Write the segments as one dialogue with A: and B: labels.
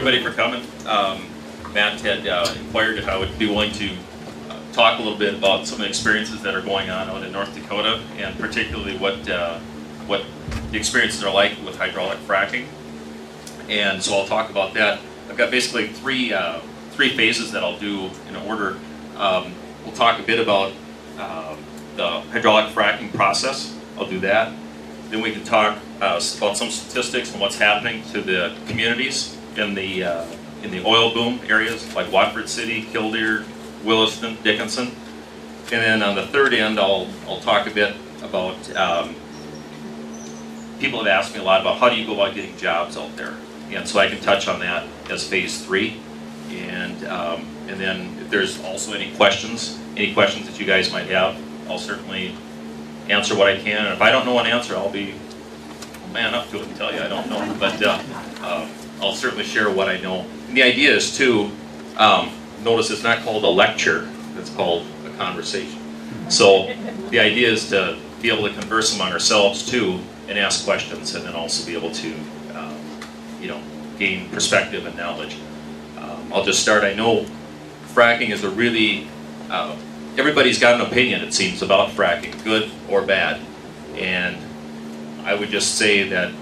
A: everybody for coming. Matt had inquired if I would be willing to talk a little bit about some of the experiences that are going on out in North Dakota, and particularly what the experiences are like with hydraulic fracking. And so I'll talk about that. I've got basically three phases that I'll do in order. We'll talk a bit about the hydraulic fracking process. I'll do that. Then we can talk about some statistics and what's happening to the communities in the oil boom areas like Watford City, Killdeer, Williston, Dickinson. And then on the third end, I'll talk a bit about, people have asked me a lot about how do you go about getting jobs out there. And so I can touch on that as phase 3. And then if there's also any questions that you guys might have, I'll certainly answer what I can. And if I don't know an answer, I'll man up to it and tell you I don't know. But I'll certainly share what I know. And the idea is to, notice it's not called a lecture, it's called a conversation. So the idea is to be able to converse among ourselves too, and ask questions, and then also be able to, gain perspective and knowledge. I'll just start. I know fracking is a really, everybody's got an opinion, it seems, about fracking, good or bad. And I would just say that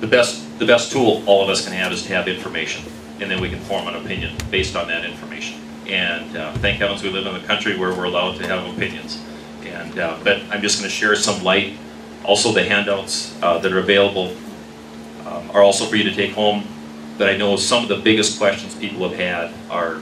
A: the best tool all of us can have is to have information, and then we can form an opinion based on that information. And thank heavens we live in a country where we're allowed to have opinions. And but I'm just going to share some light. Also, the handouts that are available are also for you to take home. But I know some of the biggest questions people have had are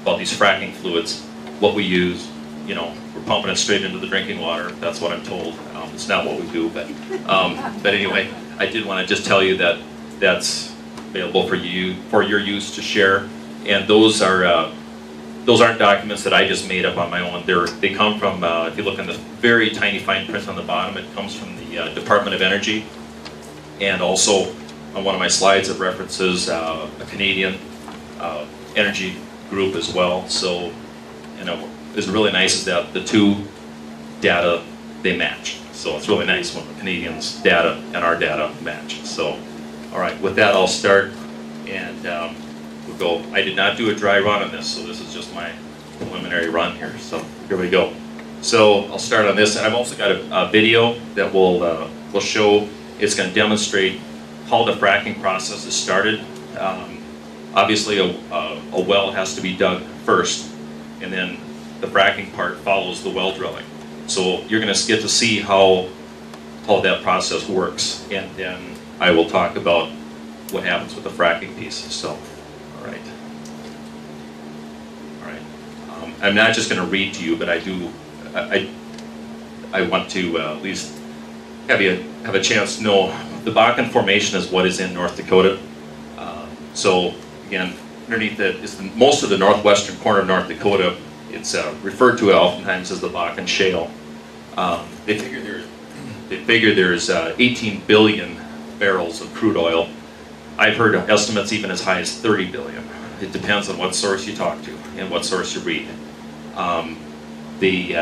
A: about these fracking fluids, what we use. We're pumping it straight into the drinking water. That's what I'm told. It's not what we do, but anyway, I did want to just tell you that that's available for your use to share. And those aren't documents that I just made up on my own. They come from, if you look in the very tiny fine print on the bottom, it comes from the Department of Energy. And also on one of my slides it references a Canadian energy group as well. So, it's really nice is that the two data, they match. So it's really nice when the Canadians' data and our data match. So, all right, with that I'll start, and we'll go. I did not do a dry run on this, so this is just my preliminary run here. So here we go. So I'll start on this, and I've also got a video that will show. It's going to demonstrate how the fracking process is started. Obviously, a well has to be dug first, and then the fracking part follows the well drilling. So you're going to get to see how that process works, and then I will talk about what happens with the fracking piece. So, all right. I'm not just going to read to you, but I want to at least have a chance to know the Bakken Formation is what is in North Dakota. So again, underneath it is most of the northwestern corner of North Dakota. It's referred to oftentimes as the Bakken Shale. They figure there's 18 billion barrels of crude oil. I've heard estimates even as high as 30 billion. It depends on what source you talk to and what source you read. The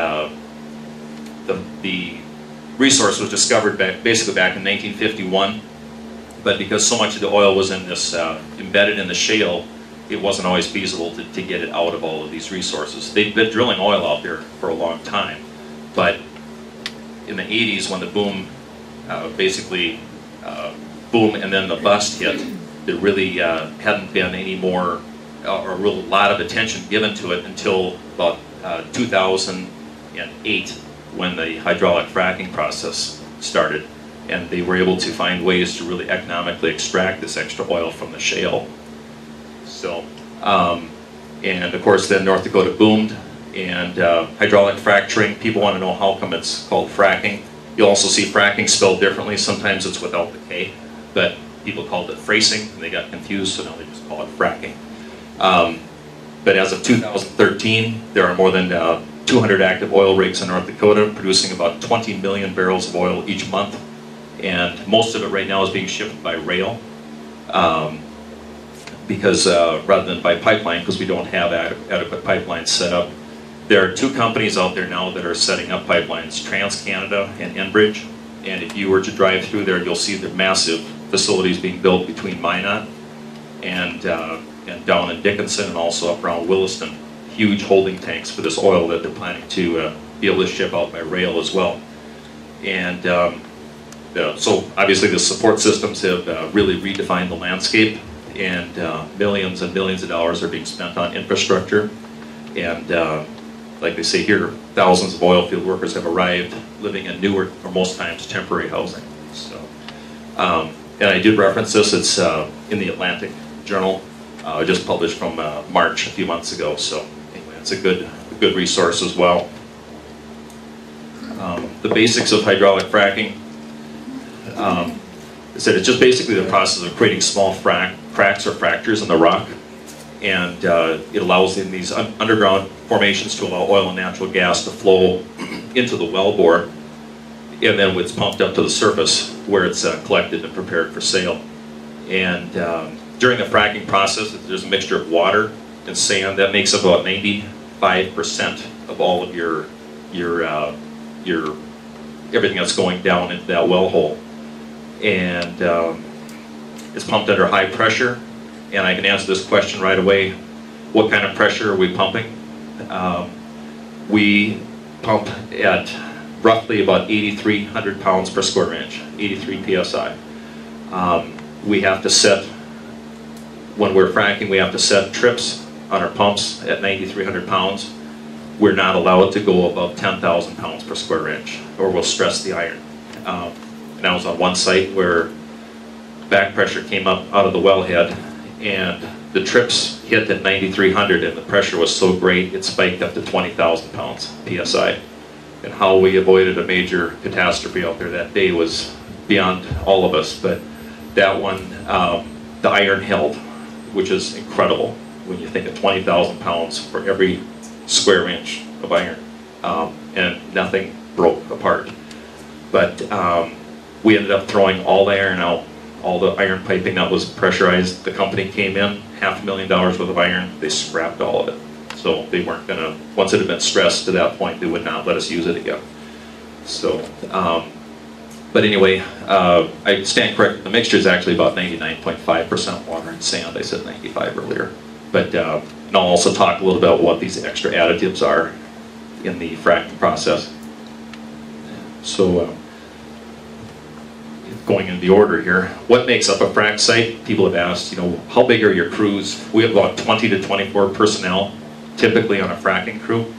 A: resource was discovered basically back in 1951, but because so much of the oil was in this embedded in the shale, it wasn't always feasible to get it out of all of these resources. They've been drilling oil out there for a long time, but in the 80s when the boom, boom and then the bust hit, there really hadn't been any more, or a real lot of attention given to it until about 2008 when the hydraulic fracking process started, and they were able to find ways to really economically extract this extra oil from the shale. So, and of course then North Dakota boomed, and hydraulic fracturing, people want to know how come it's called fracking. You'll also see fracking spelled differently. Sometimes it's without the K, but people called it fracing, and they got confused, so now they just call it fracking. But as of 2013, there are more than 200 active oil rigs in North Dakota, producing about 20 million barrels of oil each month. And most of it right now is being shipped by rail, because rather than by pipeline, because we don't have adequate pipelines set up. There are two companies out there now that are setting up pipelines, TransCanada and Enbridge. And if you were to drive through there, you'll see the massive facilities being built between Minot and down in Dickinson and also up around Williston, huge holding tanks for this oil that they're planning to be able to ship out by rail as well. And so obviously the support systems have really redefined the landscape, and millions and millions of dollars are being spent on infrastructure. And like they say here, thousands of oil field workers have arrived living in newer, or most times temporary housing. So, and I did reference this, it's in the Atlantic Journal, just published from March a few months ago. So anyway, it's a good resource as well. The basics of hydraulic fracking. I said it's just basically the process of creating small cracks or fractures in the rock, and it allows in these underground formations to allow oil and natural gas to flow into the wellbore, and then it's pumped up to the surface where it's collected and prepared for sale. And during the fracking process, there's a mixture of water and sand that makes up about 95% of all of your everything that's going down into that well hole. And it's pumped under high pressure. And I can answer this question right away. What kind of pressure are we pumping? We pump at roughly about 8,300 pounds per square inch, 83 psi. We have to set, when we're fracking, we have to set trips on our pumps at 9,300 pounds. We're not allowed to go above 10,000 pounds per square inch, or we'll stress the iron. And I was on one site where back pressure came up out of the wellhead, and the trips hit at 9,300, and the pressure was so great it spiked up to 20,000 pounds psi. And how we avoided a major catastrophe out there that day was beyond all of us. But that one, the iron held, which is incredible when you think of 20,000 pounds for every square inch of iron, and nothing broke apart. But we ended up throwing all the iron out, all the iron piping that was pressurized. The company came in, $500,000 worth of iron, they scrapped all of it. So they weren't gonna, once it had been stressed to that point, they would not let us use it again. So, but anyway, I stand corrected, the mixture is actually about 99.5% water and sand. I said 95 earlier. But and I'll also talk a little about what these extra additives are in the fracking process. So, going in the order here, what makes up a frac site? People have asked, you know, how big are your crews? We have about 20 to 24 personnel, typically on a fracking crew.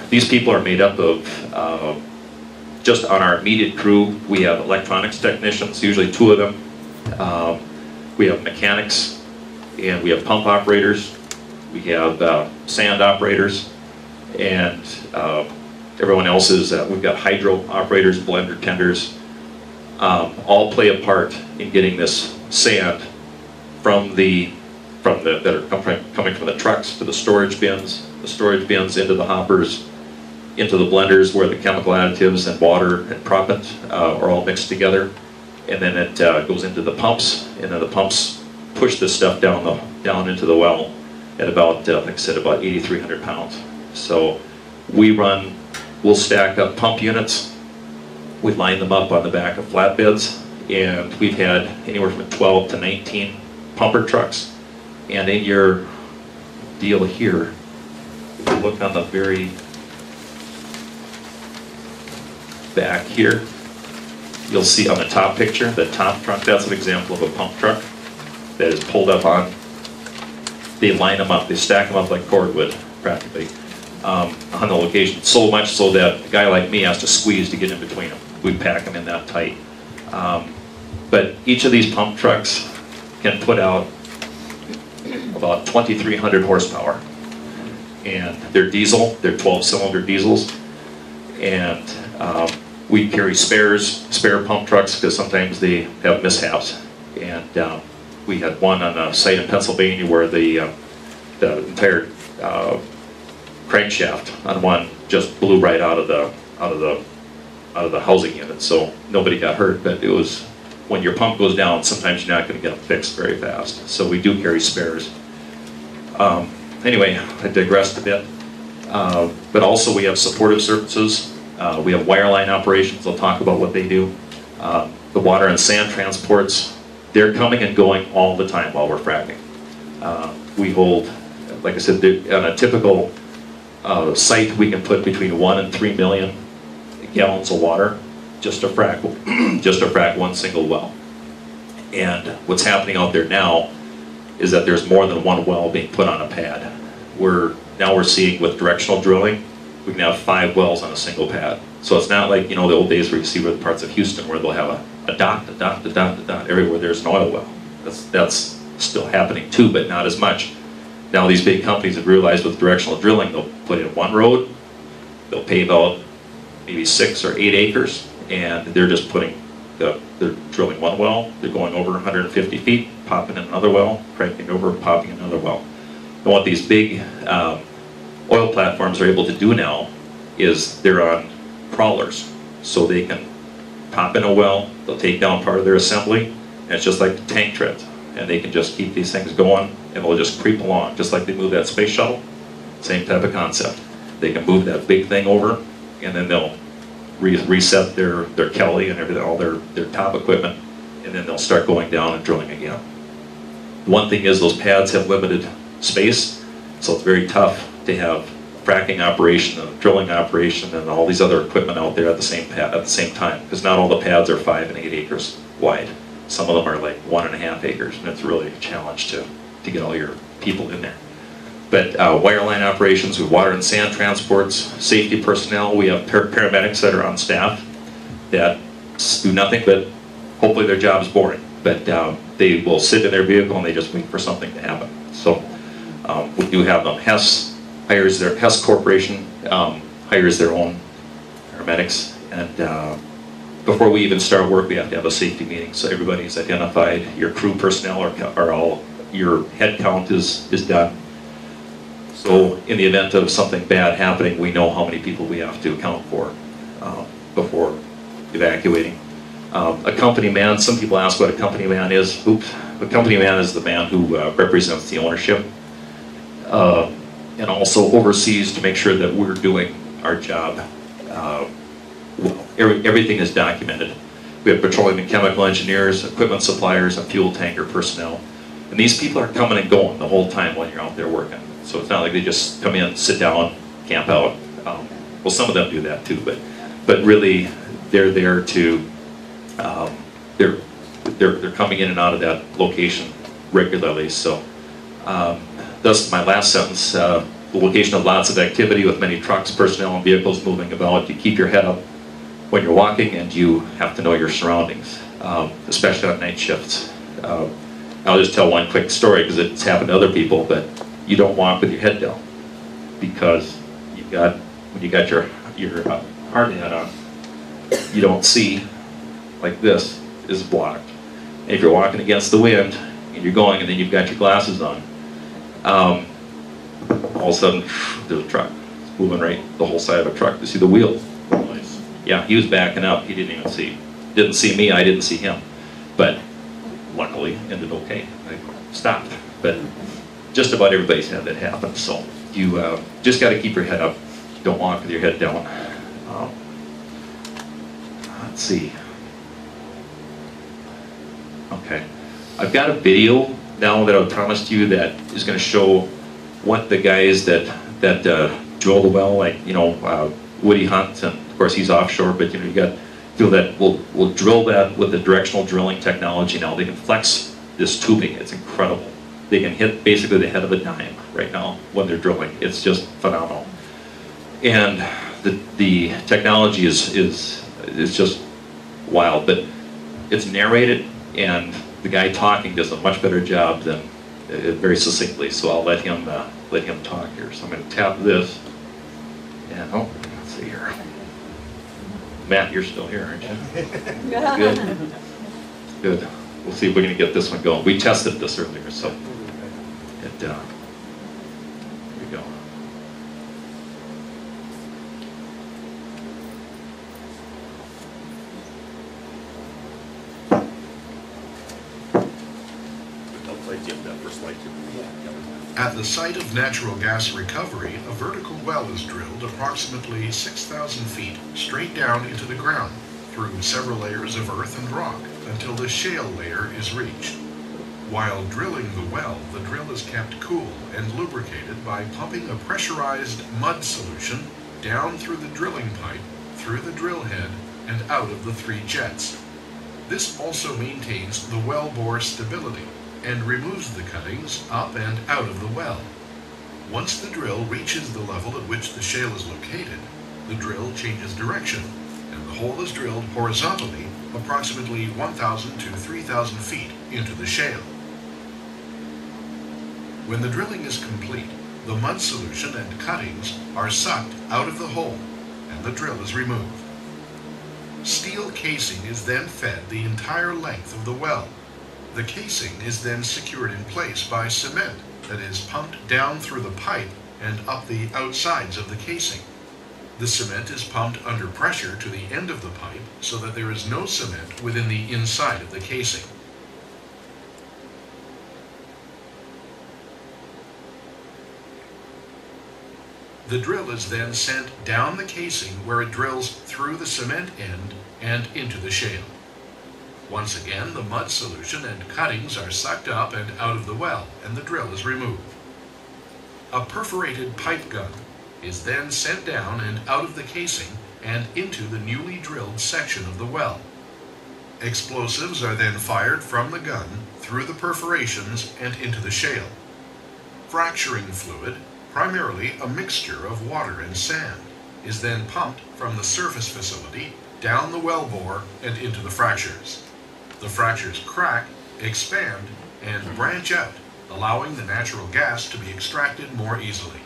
A: These people are made up of, just on our immediate crew, we have electronics technicians, usually 2 of them. We have mechanics, and we have pump operators. We have sand operators, and everyone else is, we've got hydro operators, blender tenders, all play a part in getting this sand from that are coming from the trucks to the storage bins into the hoppers, into the blenders where the chemical additives and water and proppant are all mixed together, and then it goes into the pumps, and then the pumps push this stuff down into the well at about, like I said, about 8,300 pounds. So we'll stack up pump units. We line them up on the back of flatbeds, and we've had anywhere from 12 to 19 pumper trucks. And in your deal here, if you look on the very back here, you'll see on the top picture, the top truck, that's an example of a pump truck that is pulled up on. They line them up, they stack them up like cordwood, practically, on the location, so much so that a guy like me has to squeeze to get in between them. We pack them in that tight. But each of these pump trucks can put out about 2,300 horsepower. And they're diesel, they're 12-cylinder diesels. And we carry spare pump trucks because sometimes they have mishaps. And we had one on a site in Pennsylvania where the entire crankshaft on one just blew right out of the housing unit, so nobody got hurt. But it was, when your pump goes down, sometimes you're not going to get them fixed very fast. So we do carry spares. Anyway, I digressed a bit. But also we have supportive services. We have wireline operations. I'll talk about what they do. The water and sand transports. they're coming and going all the time while we're fracking. We hold, like I said, on a typical site, we can put between 1 and 3 million gallons of water just to frack, one single well. And what's happening out there now is that there's more than one well being put on a pad. Now we're seeing with directional drilling, we can have 5 wells on a single pad. So it's not like, you know, the old days where you see with parts of Houston where they'll have a dot everywhere there's an oil well. That's still happening too, but not as much. Now these big companies have realized with directional drilling, they'll put in one road, they'll pave out maybe 6 or 8 acres, and they're just they're drilling one well, they're going over 150 feet, popping in another well, cranking over, popping in another well. And what these big oil platforms are able to do now is they're on crawlers, so they can pop in a well, they'll take down part of their assembly, and it's just like the tank treads, and they can just keep these things going, and they'll just creep along, just like they move that space shuttle. Same type of concept. They can move that big thing over, and then they'll reset their Kelly and everything, all their top equipment, and then they'll start going down and drilling again. One thing is those pads have limited space, so it's very tough to have fracking operation and drilling operation and all these other equipment out there at the same time, because not all the pads are 5 and 8 acres wide. Some of them are like 1.5 acres, and it's really a challenge to get all your people in there. But wireline operations, with water and sand transports, safety personnel, we have paramedics that are on staff that do nothing but, hopefully their job's boring, but they will sit in their vehicle and they just wait for something to happen. So we do have them. Hess Corporation hires their own paramedics, and before we even start work, we have to have a safety meeting, so everybody's identified, your crew personnel are all, your head count is done. So in the event of something bad happening, we know how many people we have to account for before evacuating. A company man, some people ask what a company man is. Oops. A company man is the man who represents the ownership and also oversees to make sure that we're doing our job well. Everything is documented. We have petroleum and chemical engineers, equipment suppliers, and fuel tanker personnel. And these people are coming and going the whole time when you're out there working. So it's not like they just come in, sit down, camp out. Well, some of them do that too, but really they're there to, they're coming in and out of that location regularly. So thus my last sentence, the location of lots of activity with many trucks, personnel, and vehicles moving about. You keep your head up when you're walking, and you have to know your surroundings, especially on night shifts. I'll just tell one quick story because it's happened to other people, but you don't walk with your head down, because when you got your hard hat on, you don't see, like this is blocked. And if you're walking against the wind and you're going, and then you've got your glasses on, all of a sudden there's a truck. It's moving right the whole side of a truck. You see the wheels. Yeah, he was backing up. He didn't see me. I didn't see him. But luckily, ended okay. I stopped. But just about everybody's had that happen. So you just got to keep your head up. Don't walk with your head down. Let's see. Okay, I've got a video now that I promised you that is going to show what the guys that drill the well, like Woody Hunt, and of course he's offshore, but you got people that will drill that with the directional drilling technology now. They can flex this tubing. It's incredible. They can hit basically the head of a dime right now when they're drilling. It's just phenomenal. And the technology is just wild, but it's narrated, and the guy talking does a much better job than very succinctly. So I'll let him talk here. So I'm going to tap this, and let's see here. Matt, you're still here, aren't you? Good. Good. We'll see if we're going to get this one going. We tested this earlier, so here we go.
B: At the site of natural gas recovery, a vertical well is drilled approximately 6,000 feet straight down into the ground through several layers of earth and rock until the shale layer is reached. While drilling the well, the drill is kept cool and lubricated by pumping a pressurized mud solution down through the drilling pipe, through the drill head, and out of the 3 jets. This also maintains the well bore stability and removes the cuttings up and out of the well. Once the drill reaches the level at which the shale is located, the drill changes direction, and the hole is drilled horizontally approximately 1,000 to 3,000 feet into the shale. When the drilling is complete, the mud solution and cuttings are sucked out of the hole, and the drill is removed. Steel casing is then fed the entire length of the well. The casing is then secured in place by cement that is pumped down through the pipe and up the outsides of the casing. The cement is pumped under pressure to the end of the pipe so that there is no cement within the inside of the casing. The drill is then sent down the casing where it drills through the cement end and into the shale. Once again, the mud solution and cuttings are sucked up and out of the well, and the drill is removed. A perforated pipe gun is then sent down and out of the casing and into the newly drilled section of the well. Explosives are then fired from the gun through the perforations and into the shale. Fracturing fluid, primarily a mixture of water and sand, is then pumped from the surface facility down the well bore and into the fractures. The fractures crack, expand, and branch out, allowing the natural gas to be extracted more easily.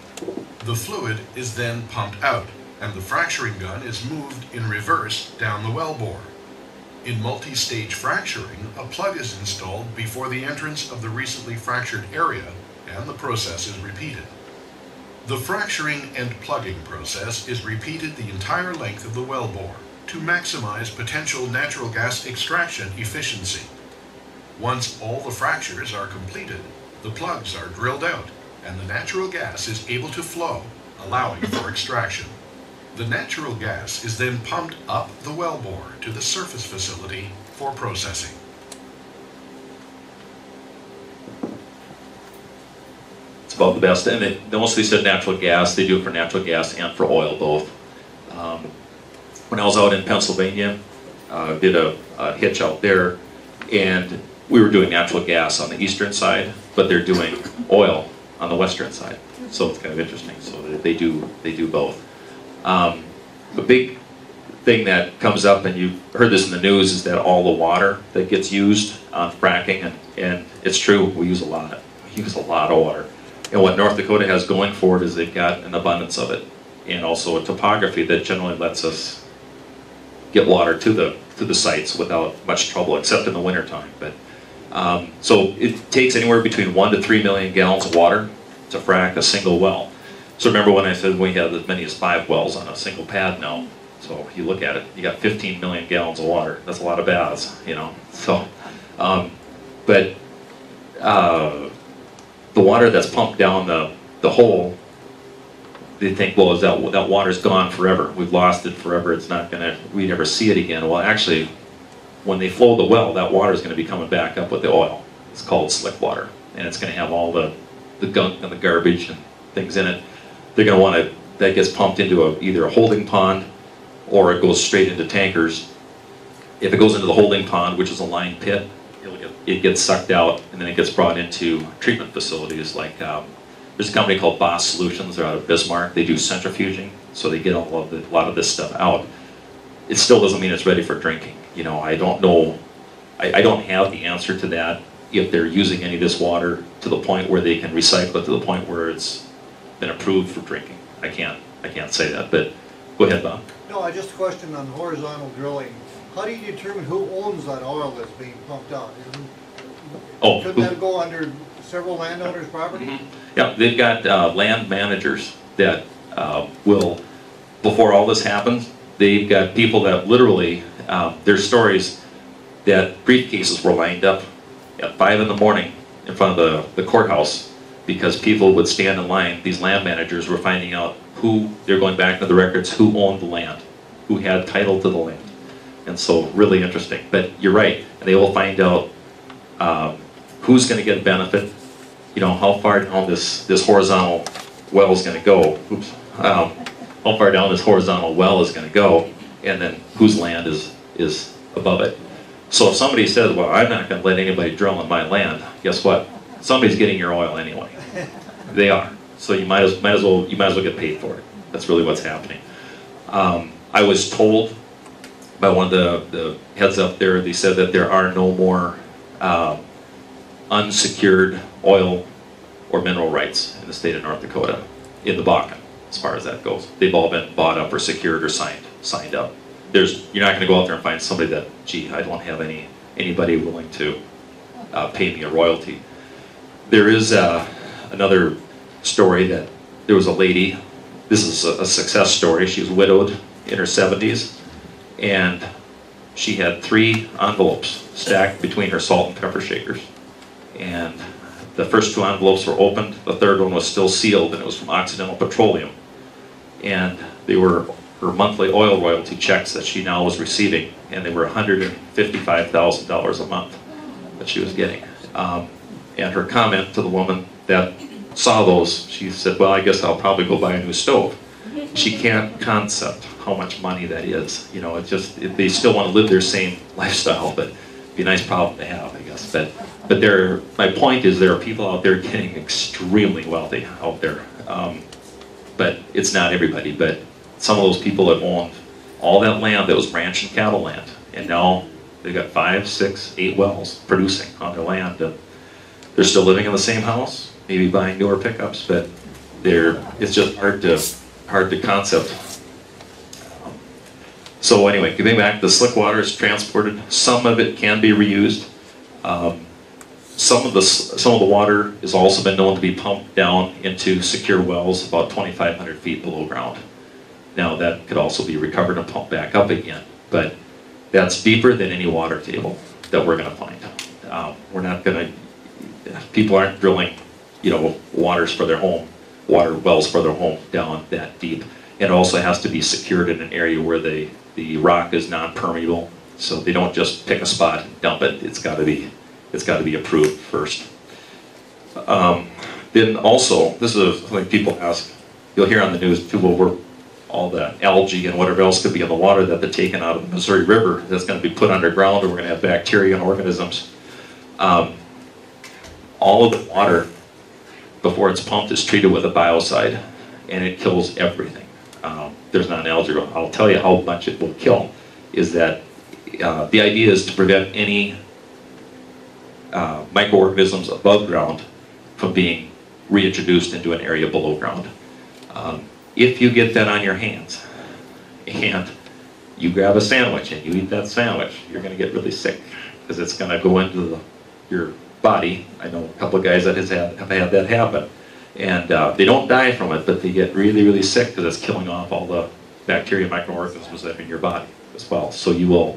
B: The fluid is then pumped out, and the fracturing gun is moved in reverse down the well bore. In multi-stage fracturing, a plug is installed before the entrance of the recently fractured area, and the process is repeated. The fracturing and plugging process is repeated the entire length of the well bore to maximize potential natural gas extraction efficiency. Once all the fractures are completed, the plugs are drilled out and the natural gas is able to flow, allowing for extraction. The natural gas is then pumped up the well bore to the surface facility for processing.
A: It's about the best, and they mostly said natural gas. They do it for natural gas and for oil, both. When I was out in Pennsylvania, did a hitch out there, and we were doing natural gas on the eastern side, but they're doing oil on the western side. So it's kind of interesting. So they do both. The big thing that comes up, and you've heard this in the news, is that all the water that gets used on fracking, and it's true, we use a lot. We use a lot of water. And what North Dakota has going for it is they've got an abundance of it, and also a topography that generally lets us get water to the sites without much trouble, except in the wintertime. But so it takes anywhere between 1 to 3 million gallons of water to frack a single well. So remember when I said we have as many as 5 wells on a single pad now? So you look at it, you got 15 million gallons of water. That's a lot of baths, you know. So, the water that's pumped down the hole, they think, well, that water's gone forever. We've lost it forever. It's not gonna, we never see it again. Well, actually, when they flow the well, that water is gonna be coming back up with the oil. It's called slick water, and it's gonna have all the gunk and the garbage and things in it. They're gonna want to, that gets pumped into either a holding pond, or it goes straight into tankers. If it goes into the holding pond, which is a lined pit, it gets sucked out, and then it gets brought into treatment facilities. Like there's a company called Boss Solutions. They're out of Bismarck. They do centrifuging, so they get a lot of this stuff out. It still doesn't mean it's ready for drinking. You know, I don't know. I don't have the answer to that. If they're using any of this water to the point where they can recycle it to the point where it's been approved for drinking, I can't say that. But go ahead, Bob.
C: No, just a question on horizontal drilling. How do you determine who owns that oil that's being pumped out? Could that go under several landowners' property?
A: Mm-hmm. Yeah, they've got land managers that will, before all this happens, they've got people that literally, there's stories that briefcases were lined up at 5 in the morning in front of the courthouse because people would stand in line. These land managers were finding out they're going back to the records, who owned the land, who had title to the land. And so really interesting. But you're right, and they will find out who's going to get benefit, you know, how far down this horizontal well is going to go. Oops. How far down this horizontal well is going to go, and then whose land is above it. So if somebody says, well, I'm not going to let anybody drill on my land, guess what? Somebody's getting your oil anyway. They are. So you might as well get paid for it. That's really what's happening. I was told by one of the heads up there, they said that there are no more unsecured oil or mineral rights in the state of North Dakota, in the Bakken, as far as that goes. They've all been bought up or secured or signed up. You're not going to go out there and find somebody that, gee, I don't have anybody willing to pay me a royalty. There is another story that there was a lady, this is a success story, she was widowed in her 70s, and she had 3 envelopes stacked between her salt and pepper shakers. And the first 2 envelopes were opened, the third one was still sealed, and it was from Occidental Petroleum. And they were her monthly oil royalty checks that she now was receiving, and they were $155,000 a month that she was getting. And her comment to the woman that saw those, she said, well, I guess I'll probably go buy a new stove. She can't concept how much money that is. You know, they still want to live their same lifestyle, but it'd be a nice problem to have, I guess. But my point is there are people out there getting extremely wealthy out there. But it's not everybody, but some of those people have owned all that land that was ranch and cattle land, and now they've got 5, 6, 8 wells producing on their land. And they're still living in the same house, maybe buying newer pickups, but it's just hard to concept. So anyway, getting back, the slick water is transported. Some of it can be reused. Some of the water has also been known to be pumped down into secure wells about 2,500 feet below ground. Now that could also be recovered and pumped back up again, but that's deeper than any water table that we're going to find. We're not going to. People aren't drilling, you know, water wells for their home down that deep. It also has to be secured in an area where the rock is non-permeable, so they don't just pick a spot and dump it. It's got to be approved first. Then also, this is something people ask. You'll hear on the news too. Well, all the algae and whatever else could be in the water that they're taking out of the Missouri River that's going to be put underground, and we're going to have bacteria and organisms. All of the water before it's pumped is treated with a biocide, and it kills everything. There's not an algae. I'll tell you how much it will kill. Is that the idea is to prevent any microorganisms above ground from being reintroduced into an area below ground. If you get that on your hands and you grab a sandwich and you eat that sandwich, you're going to get really sick because it's going to go into your body. I know a couple of guys that have had that happen, and they don't die from it, but they get really, really sick because it's killing off all the bacteria and microorganisms that are in your body as well. So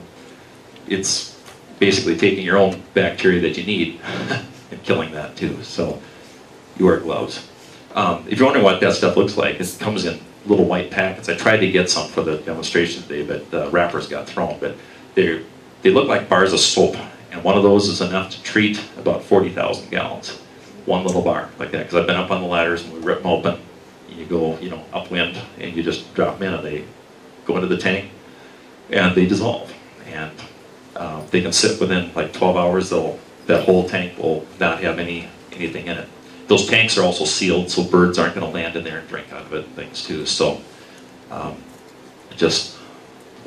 A: it's basically taking your own bacteria that you need and killing that too. So you wear gloves. If you're wondering what that stuff looks like, it comes in little white packets. I tried to get some for the demonstration today, but the wrappers got thrown. But they look like bars of soap, and one of those is enough to treat about 40,000 gallons. One little bar like that, because I've been up on the ladders and we rip them open. You go, you know, upwind, and you just drop them in, and they go into the tank, and they dissolve. And they can sit within like 12 hours. That whole tank will not have anything in it. Those tanks are also sealed, so birds aren't going to land in there and drink out of it and things too. So just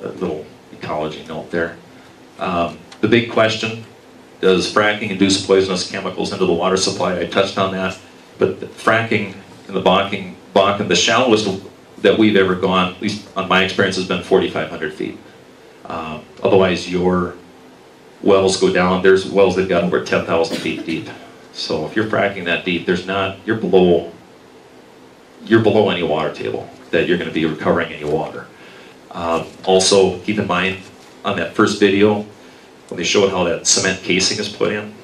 A: a little ecology note there. The big question, does fracking induce poisonous chemicals into the water supply? I touched on that. But the fracking in the Bakken, the shallowest that we've ever gone, at least on my experience, has been 4,500 feet. Otherwise, your wells go down. There's wells that got over 10,000 feet deep. So if you're fracking that deep, you're below any water table that you're going to be recovering any water. Also, keep in mind on that first video when they showed how that cement casing is put in.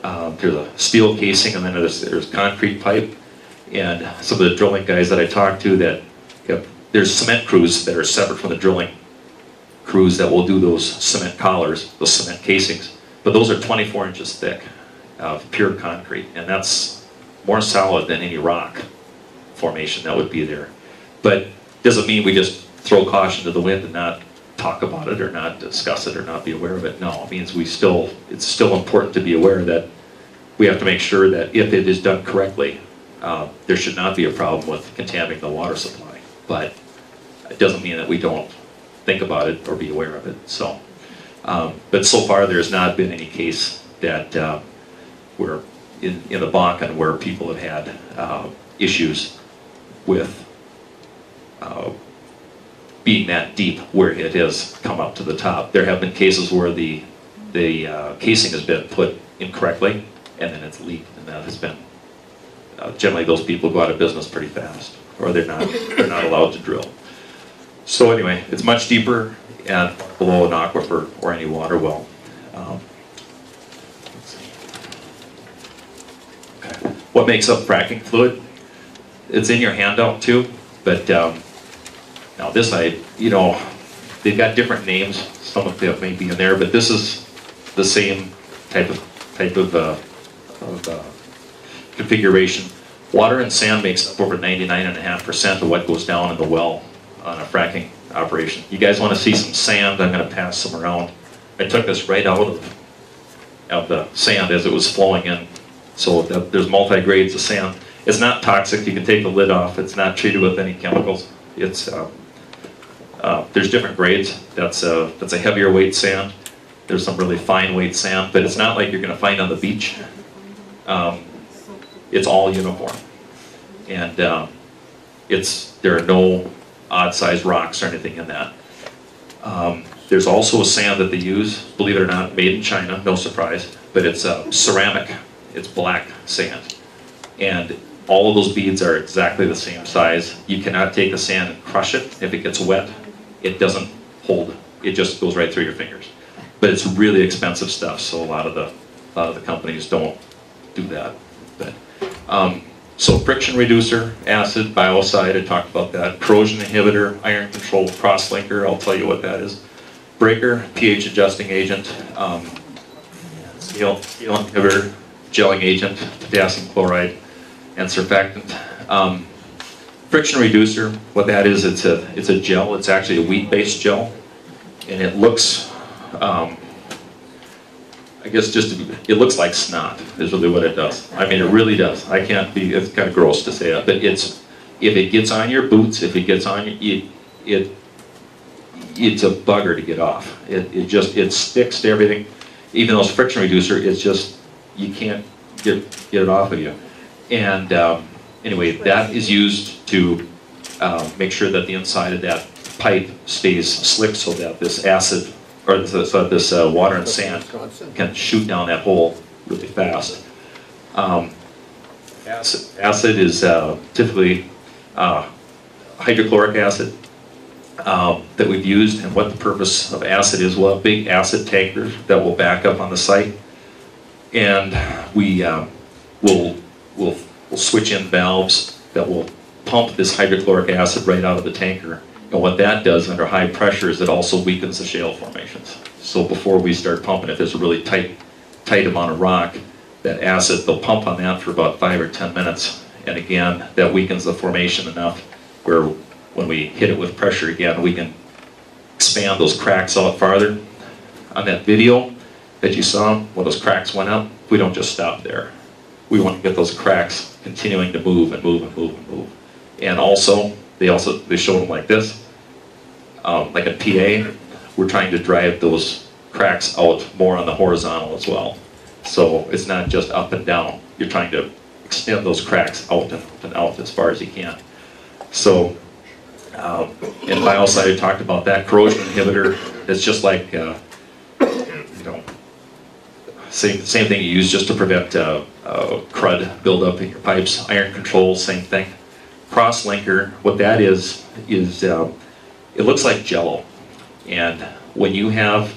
A: There's a steel casing, and then there's concrete pipe. And some of the drilling guys that I talked to, there's cement crews that are separate from the drilling crews that will do those cement collars, those cement casings, but those are 24 inches thick of pure concrete, and that's more solid than any rock formation that would be there. But doesn't mean we just throw caution to the wind and not talk about it or not discuss it or not be aware of it. No, it means it's still important to be aware that we have to make sure that if it is done correctly, there should not be a problem with contaminating the water supply. But it doesn't mean that we don't think about it or be aware of it. So, but so far there's not been any case that we're in the Bakken where people have had issues with being that deep where it has come up to the top. There have been cases where the casing has been put incorrectly and then it's leaked, and that has been generally those people go out of business pretty fast, or they're not allowed to drill. So anyway, it's much deeper and below an aquifer or any water well. Let's see. Okay. What makes up fracking fluid? It's in your handout too, but now this they've got different names. Some of them may be in there, but this is the same type of configuration. Water and sand makes up over 99.5% of what goes down in the well on a fracking operation. You guys want to see some sand? I'm going to pass some around. I took this right out of the sand as it was flowing in. So there's multi-grades of sand. It's not toxic. You can take the lid off. It's not treated with any chemicals. It's there's different grades. That's a heavier weight sand. There's some really fine weight sand, but it's not like you're going to find on the beach. It's all uniform, and there are no odd-sized rocks or anything in that. There's also a sand that they use, believe it or not, made in China, no surprise, but it's ceramic. It's black sand, and all of those beads are exactly the same size. You cannot take the sand and crush it. If it gets wet, it doesn't hold. It just goes right through your fingers. But it's really expensive stuff, so a lot of the companies don't do that. But so friction reducer, acid, biocide, I talked about that. Corrosion inhibitor, iron control, crosslinker, I'll tell you what that is. Breaker, pH adjusting agent, scale inhibitor, gelling agent, potassium chloride, and surfactant. Friction reducer, what that is, it's a gel. It's actually a wheat-based gel, and it looks, I guess it looks like snot is really what it does. I mean, it really does. It's kind of gross to say that, but if it gets on your boots, if it gets on it's a bugger to get off. It sticks to everything. Even though it's friction reducer, it's just, you can't get it off of you. And anyway, that is used to make sure that the inside of that pipe stays slick so that this acid, or so that this water and sand can shoot down that hole really fast. Acid is typically hydrochloric acid that we've used, and what the purpose of acid is, we'll have big acid tankers that will back up on the site, and we'll switch in valves that will pump this hydrochloric acid right out of the tanker. And what that does under high pressure is it also weakens the shale formations. So before we start pumping, if there's a really tight amount of rock, that acid, they'll pump on that for about 5 or 10 minutes. And again, that weakens the formation enough where when we hit it with pressure again, we can expand those cracks out farther. On that video that you saw, when those cracks went up, we don't just stop there. We want to get those cracks continuing to move and move and move and move. And also, they showed them like this, like a PA. We're trying to drive those cracks out more on the horizontal as well. So it's not just up and down. You're trying to extend those cracks out and out as far as you can. So, in biocide, I talked about that. Corrosion inhibitor, it's just like, same thing you use just to prevent crud buildup in your pipes. Iron control, same thing. Crosslinker, what that is it looks like Jello, and when you have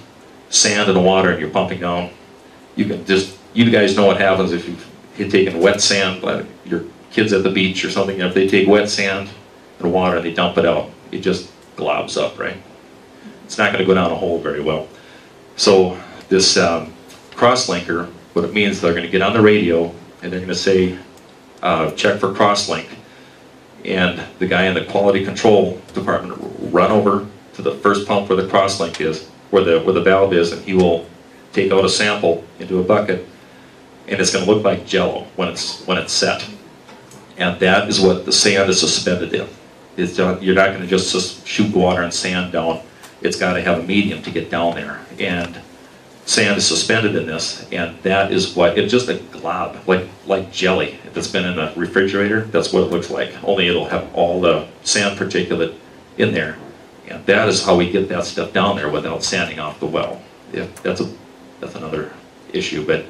A: sand and water and you're pumping down, you guys know what happens if you've taken wet sand, like your kids at the beach or something. If they take wet sand and water and they dump it out, it just globs up, right? it's not going to go down a hole very well. So this crosslinker, what it means, they're going to get on the radio and they're going to say, check for crosslink. And the guy in the quality control department will run over to the first pump where the crosslink is, where the valve is, and he will take out a sample into a bucket, and it's going to look like Jello when it's set. And that is what the sand is suspended in. You're not going to just shoot water and sand down. It's got to have a medium to get down there. And sand is suspended in this, and that is what, it's just a glob, like jelly that's been in a refrigerator. That's what it looks like, only it'll have all the sand particulate in there. And that is how we get that stuff down there without sanding off the well. Yeah, that's another issue. But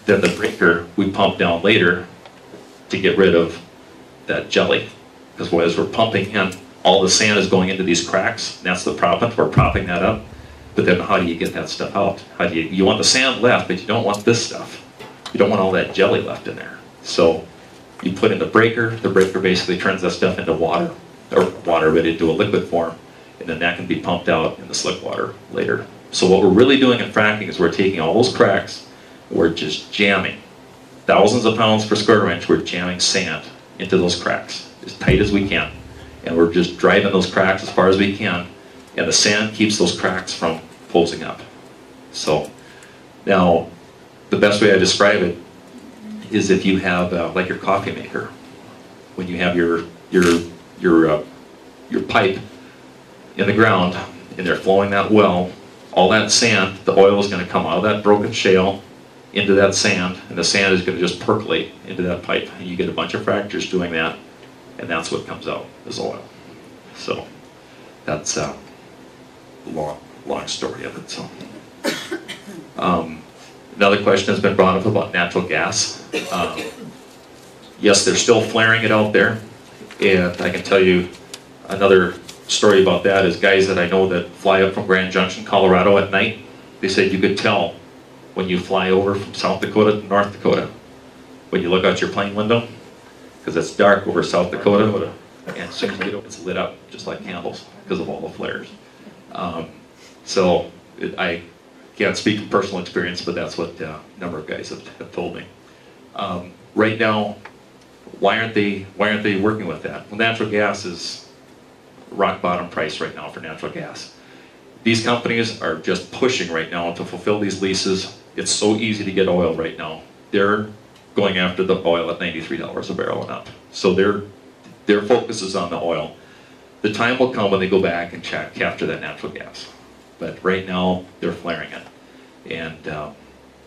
A: then the breaker we pump down later to get rid of that jelly, because as we're pumping in, all the sand is going into these cracks, and that's the proppant. We're propping that up. But then how do you get that stuff out? How do you want the sand left, but you don't want this stuff. You don't want all that jelly left in there. So you put in the breaker basically turns that stuff into water, or water but into a liquid form, and then that can be pumped out in the slick water later. So what we're really doing in fracking is we're taking all those cracks, we're just jamming thousands of pounds per square inch, we're jamming sand into those cracks as tight as we can. And we're just driving those cracks as far as we can, and the sand keeps those cracks from closing up. So now the best way I describe it is if you have like your coffee maker, when you have your pipe in the ground and they're flowing that well, all that sand, the oil is going to come out of that broken shale into that sand, and the sand is going to just percolate into that pipe, and you get a bunch of fractures doing that, and that's what comes out is oil. So that's a long story of it. So another question has been brought up about natural gas. Yes, they're still flaring it out there, and I can tell you another story about that is guys that I know that fly up from Grand Junction, Colorado at night. They said you could tell when you fly over from South Dakota to North Dakota when you look out your plane window, because it's dark over South Dakota, and as soon as you get over, it's lit up just like candles because of all the flares. I can't speak from personal experience, but that's what a number of guys have told me. Right now, why aren't they working with that? Well, natural gas is rock bottom price right now for natural gas. These companies are just pushing right now to fulfill these leases. It's so easy to get oil right now. They're going after the oil at $93 a barrel and up. So their focus is on the oil. The time will come when they go back and capture that natural gas. But right now, they're flaring it. And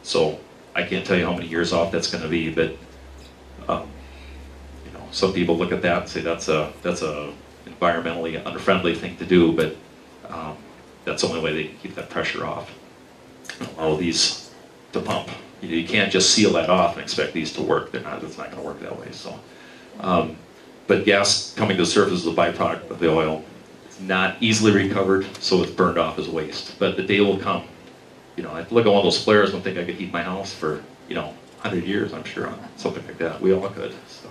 A: so I can't tell you how many years off that's going to be, but some people look at that and say that's a environmentally unfriendly thing to do, but that's the only way they can keep that pressure off. Allow these to pump. You can't just seal that off and expect these to work. It's not going to work that way. So, but gas coming to the surface is a byproduct of the oil. It's not easily recovered, so it's burned off as waste. But the day will come. I look at one of those flares and think I could heat my house for 100 years. I'm sure on something like that. We all could. So,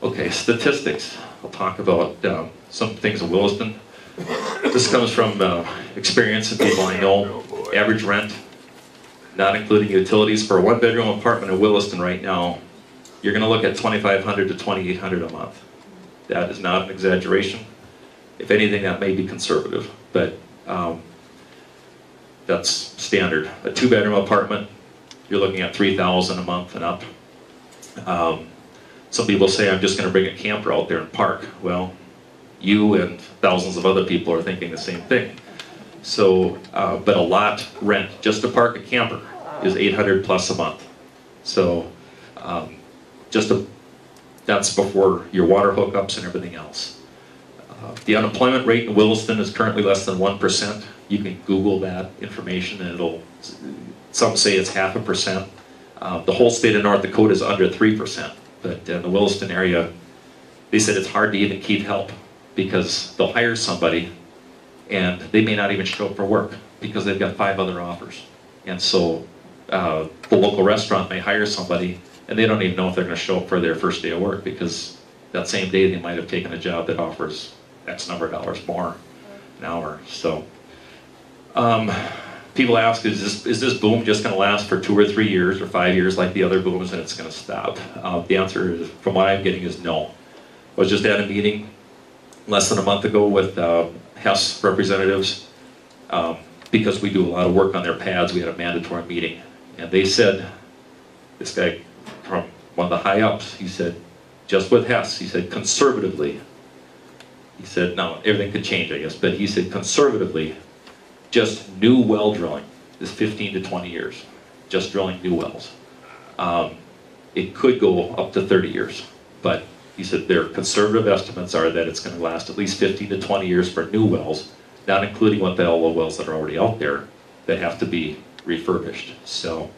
A: okay, statistics. I'll talk about some things in Williston. This comes from experience and people I know. Average rent, not including utilities, for a one-bedroom apartment in Williston right now, you're going to look at $2,500 to $2,800 a month. That is not an exaggeration. If anything, that may be conservative, but that's standard. A two-bedroom apartment, you're looking at $3,000 a month and up. Some people say, I'm just going to bring a camper out there and park. Well, you and thousands of other people are thinking the same thing. So, but a lot rent just to park a camper is $800 plus a month. So, that's before your water hookups and everything else. The unemployment rate in Williston is currently less than 1%. You can Google that information and some say it's 0.5%. The whole state of North Dakota is under 3%. But in the Williston area, they said it's hard to even keep help because they'll hire somebody and they may not even show up for work because they've got 5 other offers. And so the local restaurant may hire somebody and they don't even know if they're going to show up for their first day of work because that same day they might have taken a job that offers X number of dollars more. an hour. So people ask, is this boom just going to last for 2 or 3 years or 5 years like the other booms and it's going to stop? The answer is, from what I'm getting, is no. I was just at a meeting less than a month ago with Hess representatives because we do a lot of work on their pads. We had a mandatory meeting, and they said, this guy from one of the high ups, he said, just with Hess, he said conservatively, he said, now everything could change I guess, but he said conservatively, just new well drilling is 15 to 20 years, just drilling new wells. It could go up to 30 years, but he said their conservative estimates are that it's going to last at least 15 to 20 years for new wells, not including all the wells that are already out there that have to be refurbished. So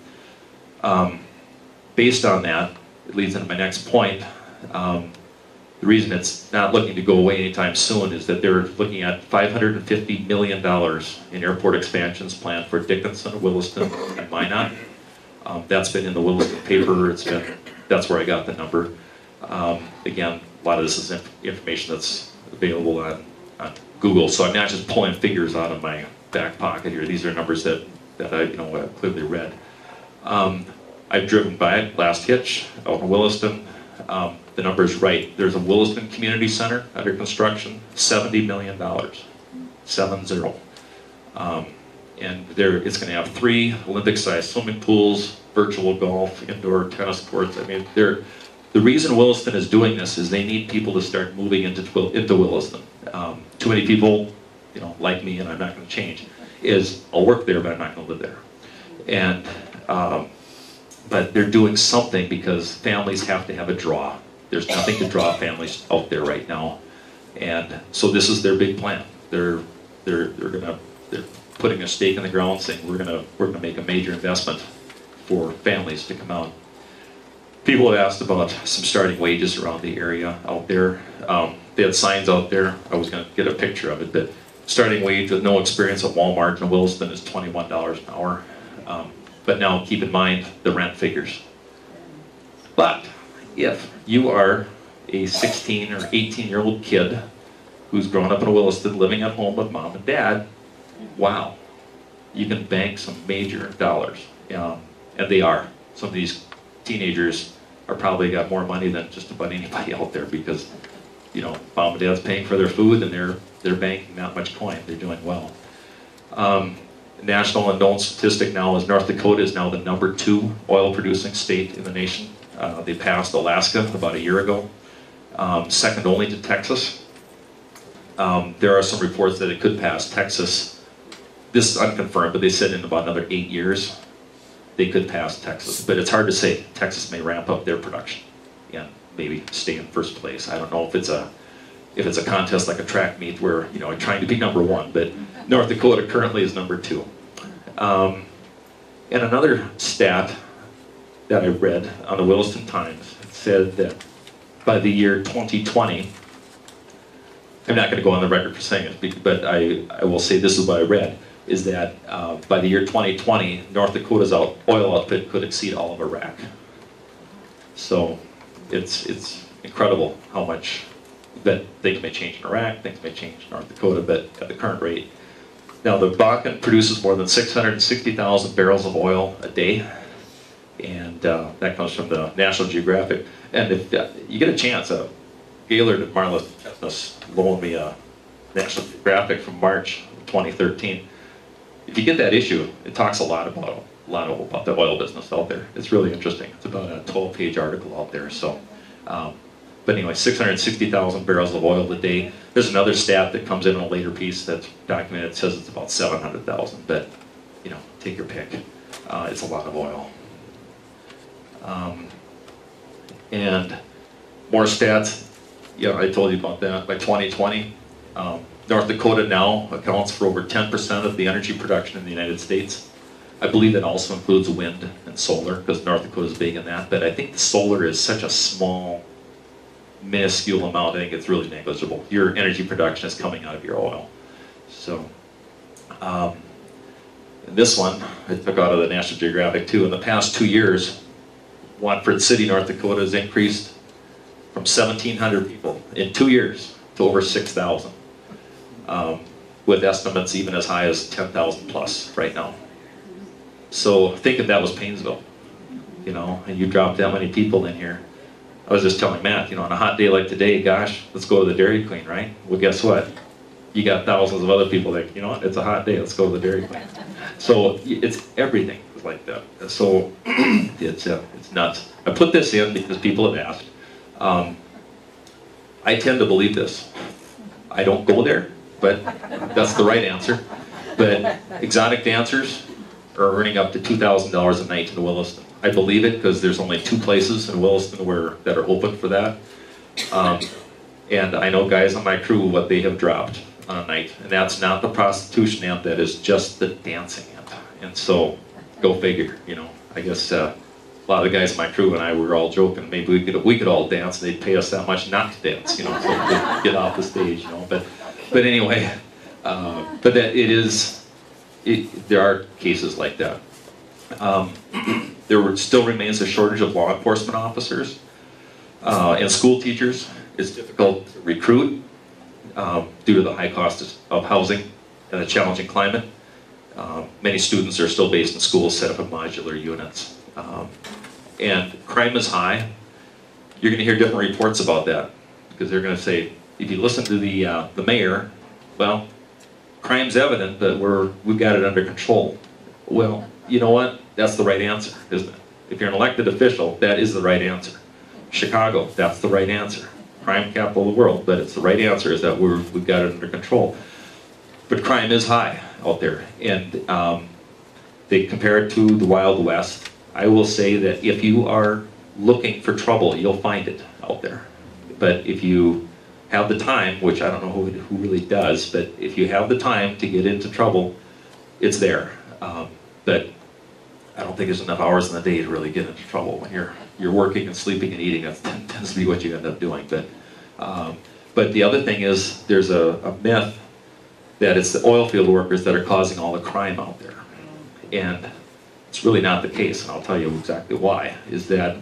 A: based on that, it leads into my next point. The reason it's not looking to go away anytime soon is that they're looking at $550 million in airport expansions planned for Dickinson, Williston, and Minot. That's been in the Williston paper. That's where I got the number. Again, a lot of this is information that's available on Google, so I'm not just pulling figures out of my back pocket here. These are numbers that I clearly read. I've driven by it last hitch out in Williston. The number is right. There's a Williston Community Center under construction, $70 million, 7-0. And it's going to have 3 Olympic-sized swimming pools, virtual golf, indoor tennis courts. I mean, the reason Williston is doing this is they need people to start moving into Williston. Too many people, like me, and I'm not going to change, is I'll work there, but I'm not going to live there. And but they're doing something because families have to have a draw. There's nothing to draw families out there right now, and so this is their big plan. They're putting a stake in the ground, saying we're gonna make a major investment for families to come out. People have asked about some starting wages around the area out there. They had signs out there. I was going to get a picture of it, but starting wage with no experience at Walmart in Williston is $21 an hour. But now keep in mind the rent figures. But if you are a 16 or 18-year-old kid who's grown up in Williston, living at home with mom and dad, wow, you can bank some major dollars. And they are. Some of these teenagers are probably got more money than just about anybody out there because, mom and dad's paying for their food and they're banking that much coin. They're doing well. National and known statistic now is North Dakota is now the #2 oil producing state in the nation. They passed Alaska about a year ago, second only to Texas. There are some reports that it could pass Texas. This is unconfirmed, but they said in about another 8 years they could pass Texas. But it's hard to say. Texas may ramp up their production and maybe stay in first place. I don't know if it's a contest like a track meet where trying to be #1, but North Dakota currently is #2. And another stat that I read on the Williston Times said that by the year 2020, I'm not going to go on the record for saying it, but I will say this is what I read, is that by the year 2020, North Dakota's oil output could exceed all of Iraq. So it's incredible how much that things may change in Iraq, things may change in North Dakota, but at the current rate. Now the Bakken produces more than 660,000 barrels of oil a day, and that comes from the National Geographic. And if you get a chance, Gaylord and Marla loaned me a National Geographic from March 2013. If you get that issue, it talks a lot about the oil business out there. It's really interesting. It's about a 12-page article out there. So. But anyway, 660,000 barrels of oil a day. There's another stat that comes in a later piece that's documented. It says it's about 700,000, but take your pick. It's a lot of oil. And more stats. I told you about that. By 2020, North Dakota now accounts for over 10% of the energy production in the United States. I believe that also includes wind and solar, because North Dakota is big in that. But I think the solar is such a small, minuscule amount. I think it's really negligible. Your energy production is coming out of your oil. So this one I took out of the National Geographic too. In the past 2 years, Watford City, North Dakota has increased from 1,700 people in 2 years to over 6,000. with estimates even as high as 10,000 plus right now. So think if that was Paynesville, you know, and you dropped that many people in here. I was just telling Matt, you know, on a hot day like today, gosh, let's go to the Dairy Queen, right? Well, guess what? You got thousands of other people that, you know what, it's a hot day, let's go to the Dairy Queen. So it's everything is like that. So it's nuts. I put this in because people have asked. I tend to believe this. I don't go there, but that's the right answer. But exotic dancers are earning up to $2,000 a night in Williston. I believe it because there's only 2 places in Williston that are open for that. And I know guys on my crew what they have dropped on a night, and that's not the prostitution end, that is just the dancing end. And so, go figure, you know. I guess a lot of the guys on my crew and I were all joking, maybe we could all dance, and they'd pay us that much not to dance, you know, so we could get off the stage, you know. But anyway, but that there are cases like that. There still remains a shortage of law enforcement officers and school teachers. It's difficult to recruit due to the high cost of housing and the challenging climate. Many students are still based in schools set up in modular units. And crime is high. You're going to hear different reports about that, because they're going to say, if you listen to the mayor, well, crime's evident, but we've got it under control. Well, you know what? That's the right answer, isn't it? If you're an elected official, that is the right answer. Chicago, that's the right answer. Crime capital of the world, but it's the right answer is that we've got it under control. But crime is high out there, and they compare it to the Wild West. I will say that if you are looking for trouble, you'll find it out there. But if you have the time, which I don't know who really does, but if you have the time to get into trouble, it's there. But I don't think there's enough hours in the day to really get into trouble when you're working and sleeping and eating. That tends to be what you end up doing. But the other thing is, there's a myth that it's the oil field workers that are causing all the crime out there, and it's really not the case. And I'll tell you exactly why. Is that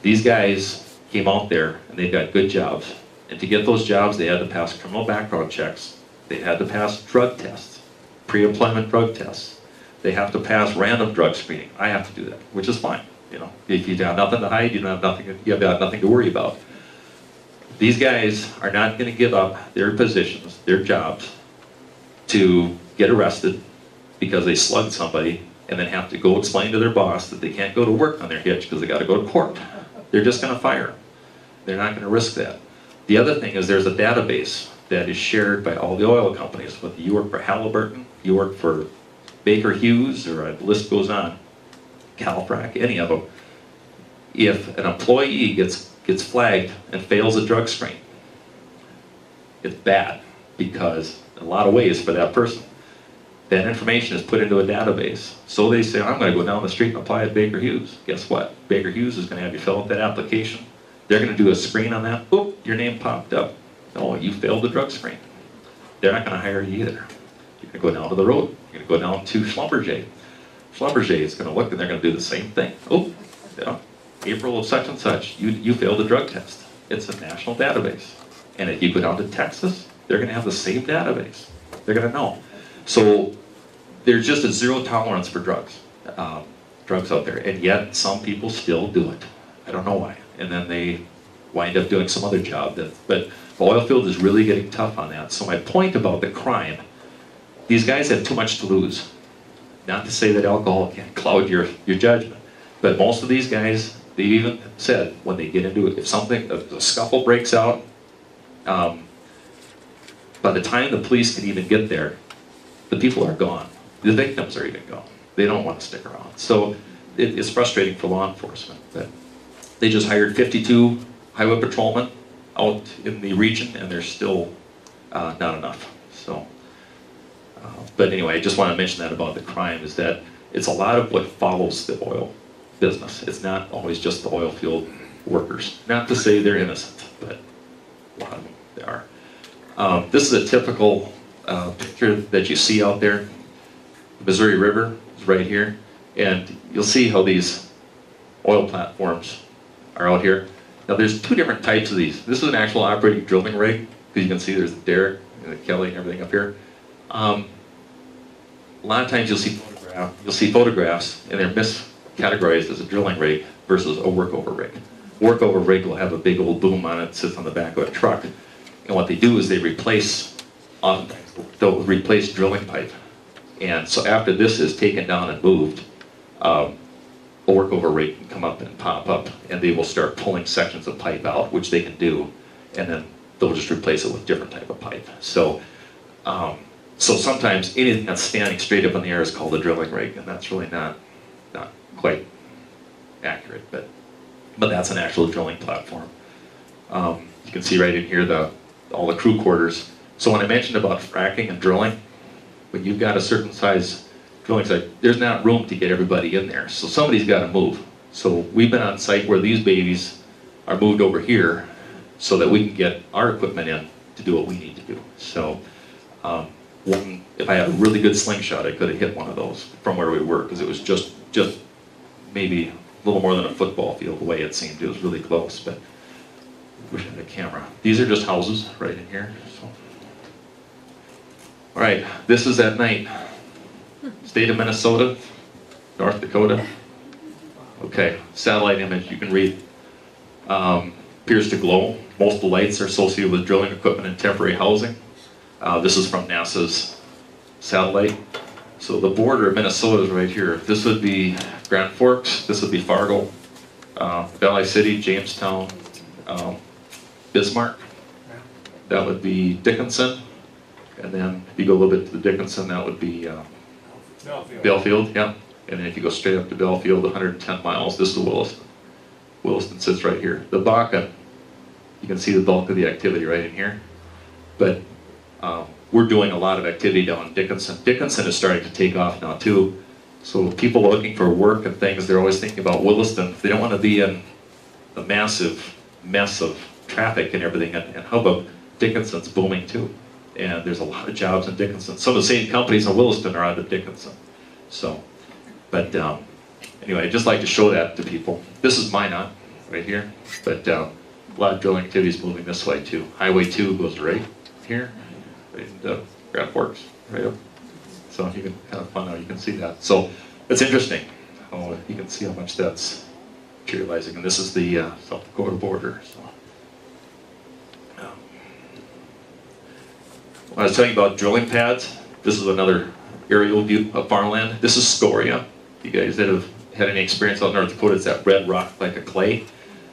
A: these guys came out there and they've got good jobs, and to get those jobs, they had to pass criminal background checks. They had to pass drug tests, pre-employment drug tests. They have to pass random drug screening. I have to do that, which is fine. You know, if you have nothing to hide, you have nothing to worry about. These guys are not going to give up their positions, their jobs, to get arrested because they slugged somebody and then have to go explain to their boss that they can't go to work on their hitch because they got to go to court. They're just going to fire them. They're not going to risk that. The other thing is, there's a database that is shared by all the oil companies. Whether you work for Halliburton, you work for Baker Hughes, or the list goes on, Calfrac, any of them. If an employee gets flagged and fails a drug screen, it's bad, because in a lot of ways for that person, that information is put into a database. So they say, I'm going to go down the street and apply at Baker Hughes. Guess what? Baker Hughes is going to have you fill out that application. They're going to do a screen on that. Oop, your name popped up. Oh, you failed the drug screen. They're not going to hire you either. You're going to go down to the road. You're going to go down to Schlumberger. Schlumberger is going to look, and they're going to do the same thing. Oh, yeah, April of such and such, you failed the drug test. It's a national database. And if you go down to Texas, they're going to have the same database. They're going to know. So there's just a zero tolerance for drugs out there, and yet some people still do it. I don't know why. And then they wind up doing some other job. But the oil field is really getting tough on that. So my point about the crime, these guys have too much to lose. Not to say that alcohol can cloud your judgment, but most of these guys, they've even said when they get into it, if a scuffle breaks out, by the time the police can even get there, the people are gone. The victims are even gone. They don't want to stick around. So it's frustrating for law enforcement. But they just hired 52 highway patrolmen out in the region, and there's still not enough. So, but anyway, I just want to mention that about the crime, is that it's a lot of what follows the oil business. It's not always just the oil field workers. Not to say they're innocent, but a lot of them, they are. This is a typical picture that you see out there. The Missouri River is right here, and you'll see how these oil platforms are out here. Now there's two different types of these. This is an actual operating drilling rig, because you can see there's the derrick and the Kelly and everything up here. A lot of times you'll see photographs and they're miscategorized as a drilling rig versus a workover rig. Workover rig will have a big old boom on it, sits on the back of a truck, and what they do is they replace, oftentimes they'll replace drilling pipe. And so after this is taken down and moved, a workover rig can come up and pop up, and they will start pulling sections of pipe out, which they can do, and then they'll just replace it with different type of pipe. So, so sometimes anything that's standing straight up in the air is called a drilling rig, and that's really not quite accurate, but that's an actual drilling platform. You can see right in here all the crew quarters. So when I mentioned about fracking and drilling, when you've got a certain size drilling site, there's not room to get everybody in there. So somebody's got to move. So we've been on site where these babies are moved over here so that we can get our equipment in to do what we need to do. So if I had a really good slingshot, I could have hit one of those from where we were, because it was just maybe a little more than a football field the way it seemed. It was really close, but I wish I had a camera. These are just houses right in here. So. All right, this is at night. State of Minnesota, North Dakota. Okay, satellite image, you can read. Appears to glow. Most of the lights are associated with drilling equipment and temporary housing. This is from NASA's satellite. So the border of Minnesota is right here. This would be Grand Forks, this would be Fargo, Valley City, Jamestown, Bismarck. That would be Dickinson. And then if you go a little bit to the Dickinson, that would be Belfield, yeah. And then if you go straight up to Belfield, 110 miles, this is Williston. Williston sits right here. The Bakken, you can see the bulk of the activity right in here. But we're doing a lot of activity down in Dickinson. Dickinson is starting to take off now too. So people looking for work and things, they're always thinking about Williston. They don't want to be in a massive mess of traffic and everything. And how about Dickinson's booming too? And there's a lot of jobs in Dickinson. Some of the same companies in Williston are out of Dickinson. So, but anyway, I'd just like to show that to people. This is Minot right here, but a lot of drilling activities moving this way too. Highway 2 goes right here, right into Grand Forks, right up. So you can kind of find out, you can see that. So it's interesting. Oh, you can see how much that's materializing. And this is the South Dakota border. So. When I was telling you about drilling pads, this is another aerial view of farmland. This is scoria. You guys that have had any experience out in North Dakota, it's that red rock like a clay.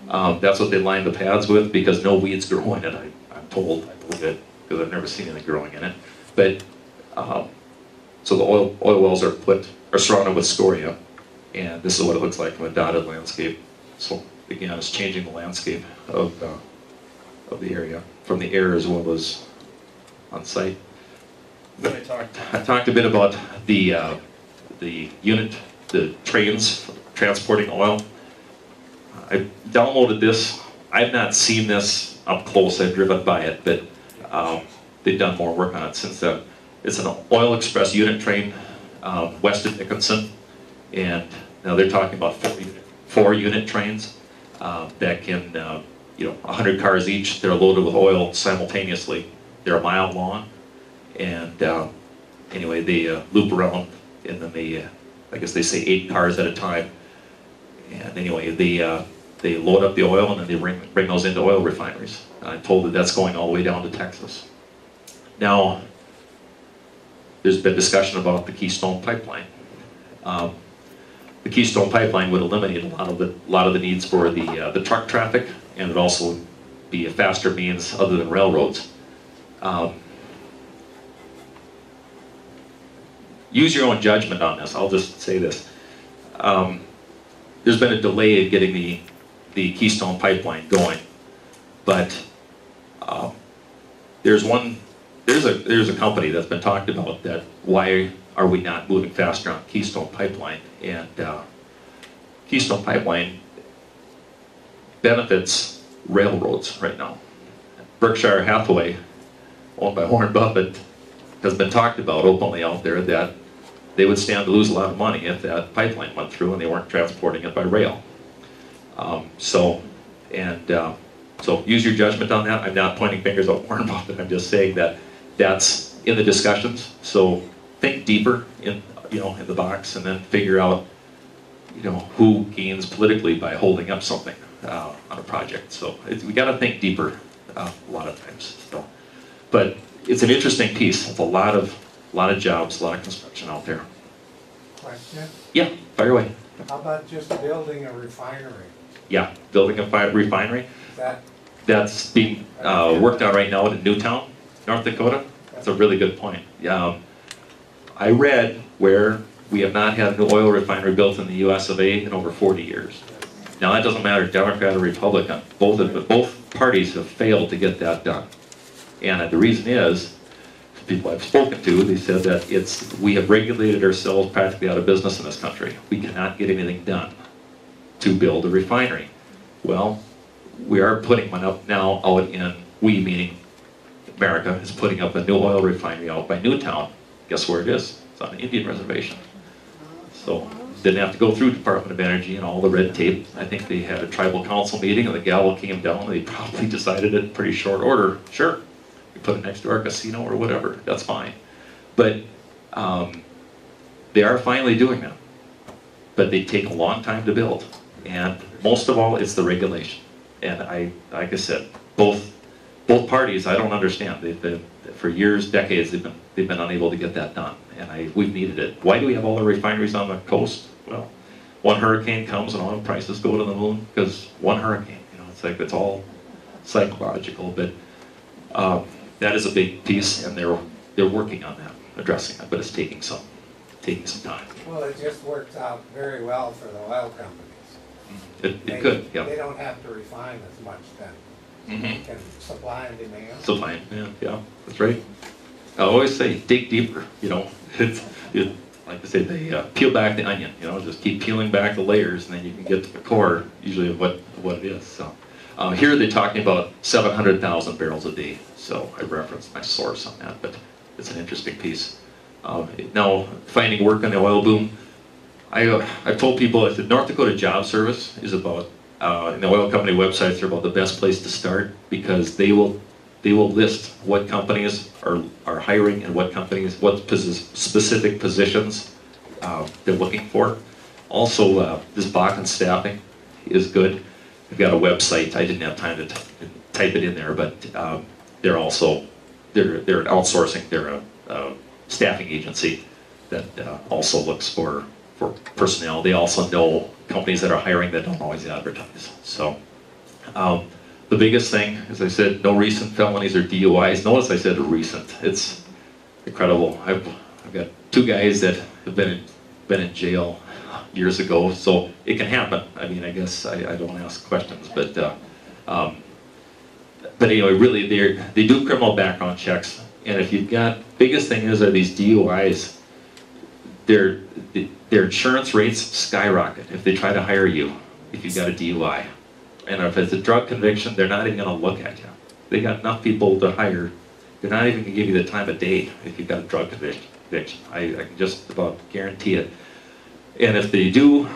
A: That's what they line the pads with because no weeds grow in it. I'm told, I believe it, because I've never seen anything growing in it. But so the oil wells are surrounded with scoria, and this is what it looks like from a dotted landscape. So again, it's changing the landscape of the area from the air as well as on site. Then I talked a bit about the unit, the trains transporting oil. I downloaded this. I've not seen this up close. I've driven by it, but they've done more work on it since then. It's an oil express unit train west of Dickinson, and now they're talking about 4 unit trains that can, 100 cars each. They're loaded with oil simultaneously. They're a mile long, and anyway, they loop around, and then they, I guess they say 8 cars at a time. And anyway, they load up the oil, and then they bring those into oil refineries. And I'm told that that's going all the way down to Texas. Now, there's been discussion about the Keystone Pipeline. The Keystone Pipeline would eliminate a lot of the needs for the truck traffic, and it would also be a faster means other than railroads. Use your own judgment on this. I'll just say this. There's been a delay in getting the Keystone Pipeline going, but there's a company that's been talked about that why are we not moving faster on Keystone Pipeline? And Keystone Pipeline benefits railroads right now. Berkshire Hathaway, owned by Warren Buffett, has been talked about openly out there that they would stand to lose a lot of money if that pipeline went through and they weren't transporting it by rail. So use your judgment on that. I'm not pointing fingers at Warren Buffett. I'm just saying that that's in the discussions. So think deeper in in the box, and then figure out who gains politically by holding up something on a project. So we got to think deeper a lot of times. So, but it's an interesting piece. It's a lot of jobs, a lot of construction out there.
D: Question?
A: Yeah, fire away.
D: How about just building a refinery?
A: Yeah, building a refinery. That's being worked on right now in Newtown, North Dakota. That's a really good point. I read where we have not had an oil refinery built in the US of A in over 40 years. Now that doesn't matter, Democrat or Republican. Both parties have failed to get that done. And the reason is, people I've spoken to, they said that we have regulated ourselves practically out of business in this country. We cannot get anything done to build a refinery. Well, we are putting one up now out in, we meaning America, is putting up a new oil refinery out by Newtown. Guess where it is? It's on an Indian reservation. So didn't have to go through Department of Energy and all the red tape. I think they had a tribal council meeting and the gavel came down and they probably decided it in pretty short order. Sure, we put it next to our casino or whatever, that's fine. But they are finally doing that. But they take a long time to build. And most of all, it's the regulation. And like I said, both parties, I don't understand. They've been, for years, decades, they've been unable to get that done. And we've needed it. Why do we have all the refineries on the coast? Well, one hurricane comes and oil prices go to the moon because one hurricane. It's like it's all psychological. But that is a big piece, and they're working on that, addressing it. But it's taking some time.
D: Well, it just works out very well for the oil companies.
A: It could, yeah.
D: They don't have to refine as much then. They can supply and demand.
A: Supply and demand, yeah, that's right. I always say, dig deeper, like I say, they peel back the onion, just keep peeling back the layers and then you can get to the core, usually of what it is. So here they're talking about 700,000 barrels a day. So I referenced my source on that, but it's an interesting piece. Now, finding work in the oil boom, I've told people that the North Dakota Job Service is about, and the oil company websites are about the best place to start because they will list what companies are hiring and what specific positions they're looking for. Also, this Bakken staffing is good. They've got a website. I didn't have time to type it in there, but they're an outsourcing. They're a staffing agency that also looks for personnel. They also know companies that are hiring that don't always advertise. So the biggest thing, as I said, no recent felonies or DUIs. Notice I said recent. It's incredible. I've got 2 guys that have been in jail years ago, so it can happen. I mean, I guess I don't ask questions, but anyway, really, they do criminal background checks, and if you've got, biggest thing are these DUIs. Their insurance rates skyrocket if they try to hire you if you've got a DUI. And if it's a drug conviction, they're not even going to look at you. They got enough people to hire. They're not even going to give you the time of day if you've got a drug conviction. I can just about guarantee it. And if they do,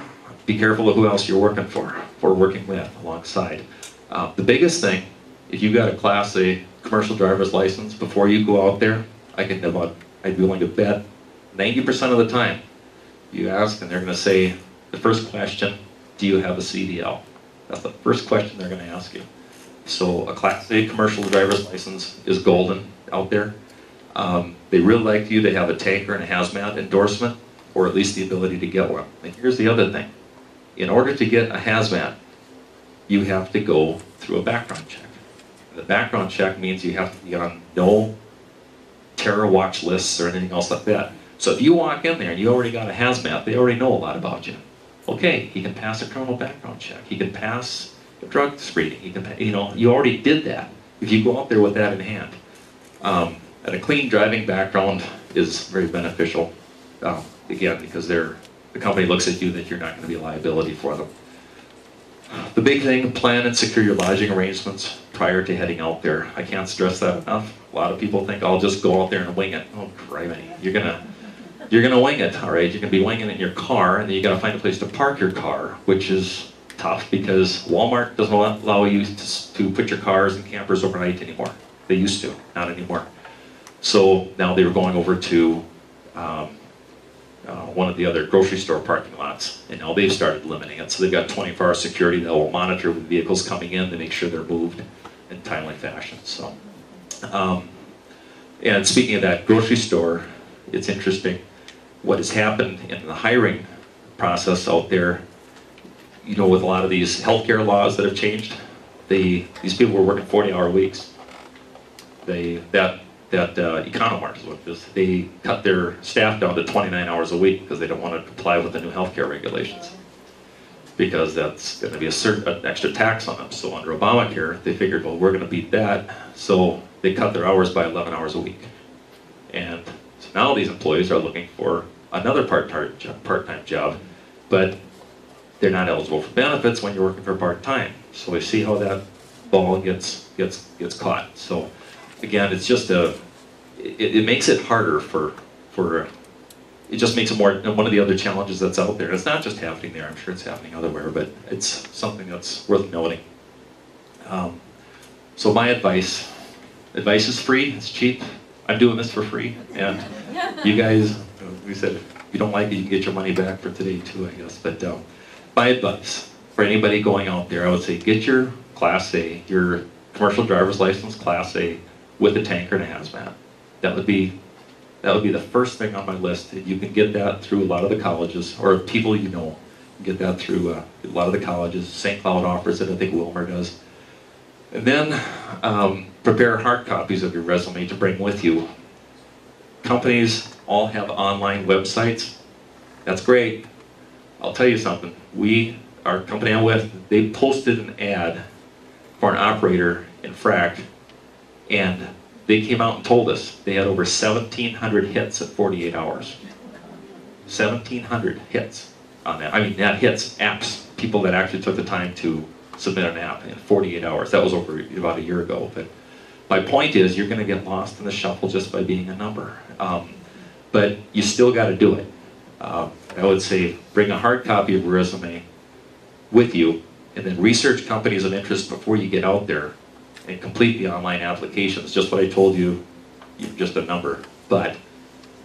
A: be careful of who else you're working for or working with alongside. The biggest thing, if you've got a Class A commercial driver's license, before you go out there, I'd be willing to bet 90% of the time, you ask and they're going to say, the first question, do you have a CDL? That's the first question they're going to ask you. So a Class A commercial driver's license is golden out there. They really like you to have a tanker and a hazmat endorsement, or at least the ability to get one. And here's the other thing. In order to get a hazmat, you have to go through a background check. The background check means you have to be on no terror watch lists or anything else like that. So if you walk in there and you already got a hazmat, they already know a lot about you. Okay, he can pass a criminal background check. He can pass a drug screening. He can, you already did that. If you go out there with that in hand, and a clean driving background is very beneficial. Again, because the company looks at you that you're not going to be a liability for them. The big thing, plan and secure your lodging arrangements prior to heading out there. I can't stress that enough. A lot of people think I'll just go out there and wing it. Oh, criminy. You're gonna wing it, all right? You're gonna be winging it in your car, and then you gotta find a place to park your car, which is tough because Walmart doesn't allow you to put your cars and campers overnight anymore. They used to, not anymore. So now they were going over to one of the other grocery store parking lots, and now they've started limiting it. So they've got 24-hour security that will monitor the vehicles coming in to make sure they're moved in timely fashion. So, and speaking of that grocery store, it's interesting what has happened in the hiring process out there. You know, with a lot of these healthcare laws that have changed, these people were working 40-hour weeks. Economart is what it is. They cut their staff down to 29 hours a week because they don't want to comply with the new healthcare regulations, because that's going to be an extra tax on them. So under Obamacare, they figured, well, we're going to beat that. So they cut their hours by 11 hours a week. And so now these employees are looking for another part-time job, but they're not eligible for benefits when you're working for part-time. So we see how that ball gets caught. So again, it's just it makes it harder it just makes it more, one of the other challenges that's out there. It's not just happening there, I'm sure it's happening elsewhere, but it's something that's worth noting. So my advice is free, it's cheap. I'm doing this for free, and you guys, we said, if you don't like it, you can get your money back for today too, I guess. But my advice for anybody going out there, I would say get your Class A, your commercial driver's license Class A with a tanker and a hazmat. That would be the first thing on my list. You can get that through a lot of the colleges, or people you know, get that through a lot of the colleges. St. Cloud offers it, I think Wilmer does. And then prepare hard copies of your resume to bring with you. Companies all have online websites. That's great. I'll tell you something. Our company I'm with, they posted an ad for an operator in frac, and they came out and told us they had over 1,700 hits at 48 hours. 1,700 hits on that. I mean, not hits, apps. People that actually took the time to submit an app in 48 hours. That was over about a year ago. But my point is, you're going to get lost in the shuffle just by being a number. But you still got to do it. I would say bring a hard copy of your resume with you, and then research companies of interest before you get out there and complete the online applications. Just what I told you, you're just a number. But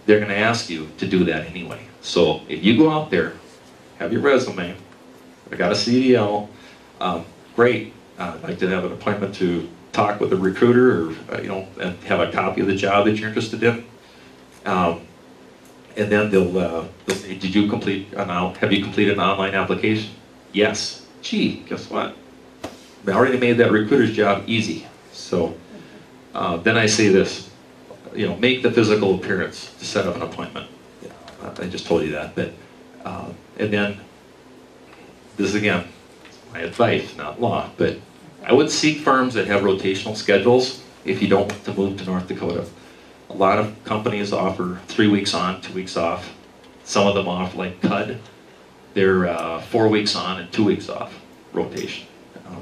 A: they're going to ask you to do that anyway. So if you go out there, have your resume, I got a CDL, great. I'd like to have an appointment to talk with a recruiter, or and have a copy of the job that you're interested in. And then they'll say, have you completed an online application? Yes. Gee, guess what? I already made that recruiter's job easy. So then I say this, make the physical appearance to set up an appointment. I just told you that. But and then this is again my advice, not law, but I would seek firms that have rotational schedules if you don't want to move to North Dakota. A lot of companies offer 3 weeks on, 2 weeks off. Some of them offer, like CUD, they're 4 weeks on and 2 weeks off rotation.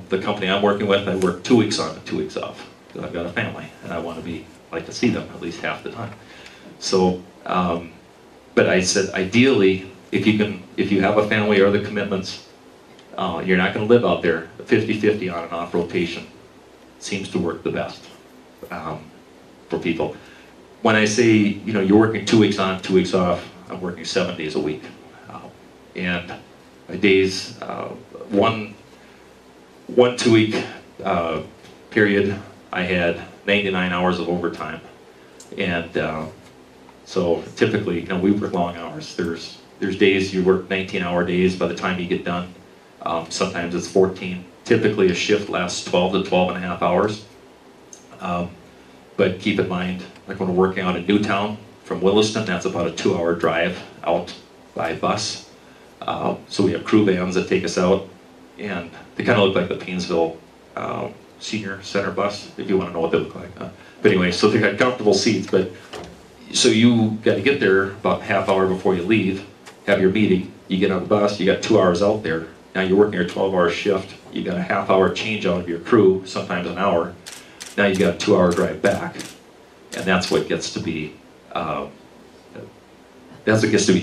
A: The company I'm working with, I work 2 weeks on and 2 weeks off, because I've got a family and I want to like to see them at least half the time. So, but I said ideally, if you have a family or other commitments, you're not going to live out there. 50-50 on and off rotation seems to work the best for people. When I say you're working 2 weeks on, 2 weeks off, I'm working 7 days a week, and my days one 2 week period I had 99 hours of overtime, and so typically we work long hours. There's days you work 19-hour days by the time you get done. Sometimes it's 14. Typically a shift lasts 12 to 12 and a half hours. But keep in mind, like when we're working out in Newtown from Williston, that's about a 2-hour drive out by bus. So we have crew vans that take us out, and they kind of look like the Paynesville Senior Center bus, if you want to know what they look like. But anyway, so they got comfortable seats, but so you got to get there about half hour before you leave, have your meeting, you get on the bus, you got 2 hours out there. Now you're working your 12-hour shift, you got a half-hour change out of your crew, sometimes an hour. Now you've got a 2-hour drive back, and that's what gets to be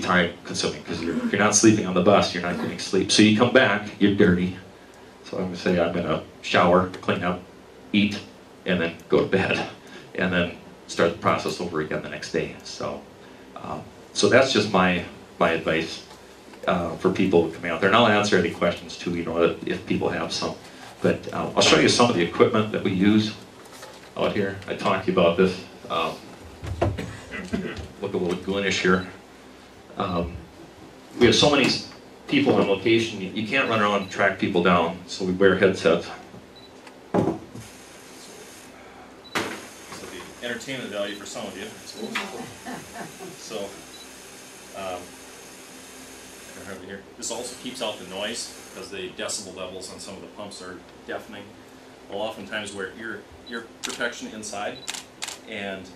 A: time consuming, because if you're not sleeping on the bus, you're not getting sleep. So you come back, you're dirty. So I'm going to say I'm going to shower, clean up, eat, and then go to bed. And then start the process over again the next day. So, so that's just my advice for people coming out there. And I'll answer any questions too, you know, if people have some. But I'll show you some of the equipment that we use out here. I talked to you about this. Look a little goonish here. We have so many people on location, you can't run around and track people down, so we wear headsets. Entertainment value for some of you. So, here. This also keeps out the noise because the decibel levels on some of the pumps are deafening. I'll oftentimes wear ear protection inside, and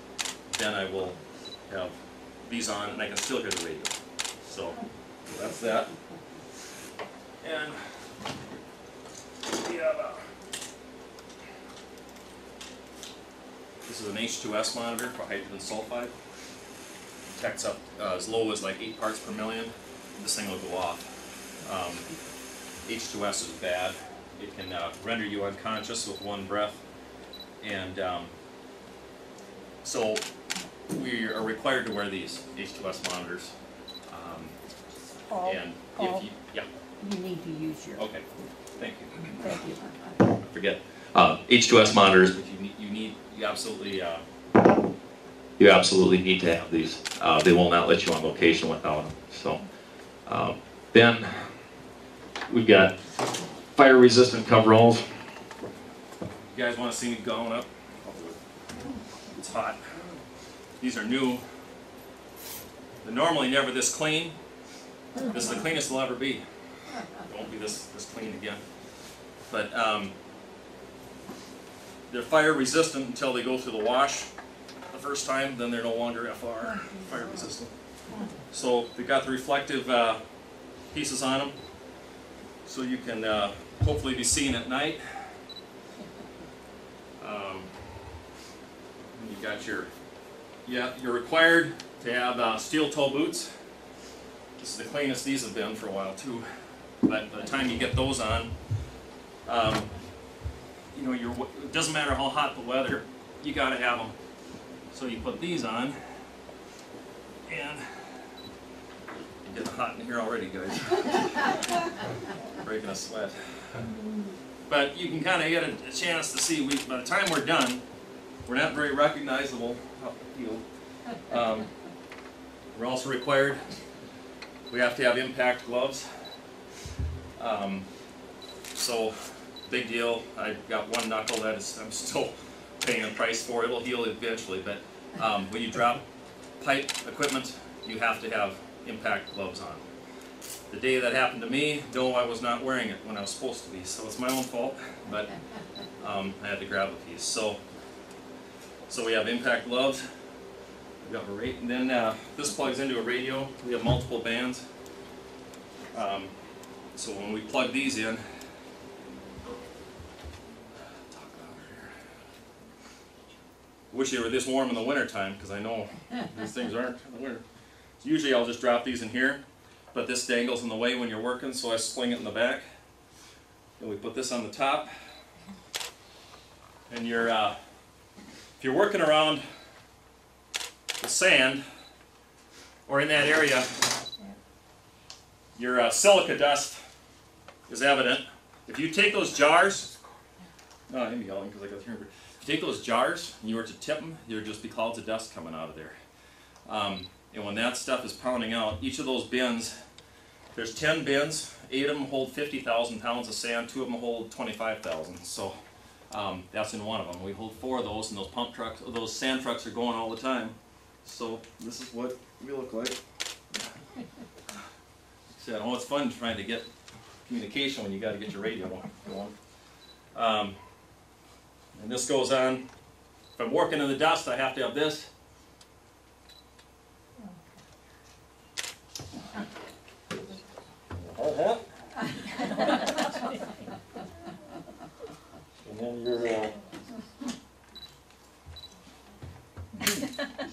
A: then I will have these on, and I can still hear the radio. So that's that. And we have this is an H2S monitor for hydrogen sulfide. Detects up as low as like 8 parts per million. This thing will go off. H2S is bad. It can render you unconscious with one breath. And so we are required to wear these H2S monitors. And if you, yeah.
E: You need to use your.
A: Okay, thank you.
E: Thank you.
A: I forget. H2S monitors, but you absolutely need to have these. They will not let you on location without them. So then we've got fire resistant coveralls. You guys want to see me going up? It's hot. These are new. They're normally never this clean. This is the cleanest they'll ever be. It won't be this clean again. But they're fire resistant until they go through the wash the first time, then they're no longer fire resistant. So they've got the reflective pieces on them, so you can hopefully be seen at night. You've got you're required to have steel toe boots. This is the cleanest these have been for a while too. But by the time you get those on, you know, it doesn't matter how hot the weather, you got to have them. So you put these on, and it's getting hot in here already, guys. Breaking a sweat. But you can kind of get a chance to see. By the time we're done, we're not very recognizable out in the field. We're also required. We have to have impact gloves. So, big deal. I've got one knuckle that I'm still paying a price for. It'll heal eventually, but when you drop pipe equipment, you have to have impact gloves on. The day that happened to me, no, I was not wearing it when I was supposed to be, so it's my own fault, but I had to grab a piece. So we have impact gloves. We got a and then this plugs into a radio. We have multiple bands. So when we plug these in, wish they were this warm in the winter time, because I know these things aren't in the winter. So usually I'll just drop these in here, but this dangles in the way when you're working, so I sling it in the back. Then we put this on the top, and if you're working around the sand or in that area, your silica dust is evident. If you take those jars, no, I'm yelling because I got here. If you take those jars and you were to tip them, there would just be clouds of dust coming out of there. And when that stuff is pounding out, each of those bins, there's 10 bins, 8 of them hold 50,000 pounds of sand, 2 of them hold 25,000. So that's in one of them. We hold 4 of those, and those pump trucks, those sand trucks are going all the time. So this is what we look like. So, oh, it's fun trying to get communication when you got to get your radio going. And this goes on. If I'm working in the dust, I have to have this. And then your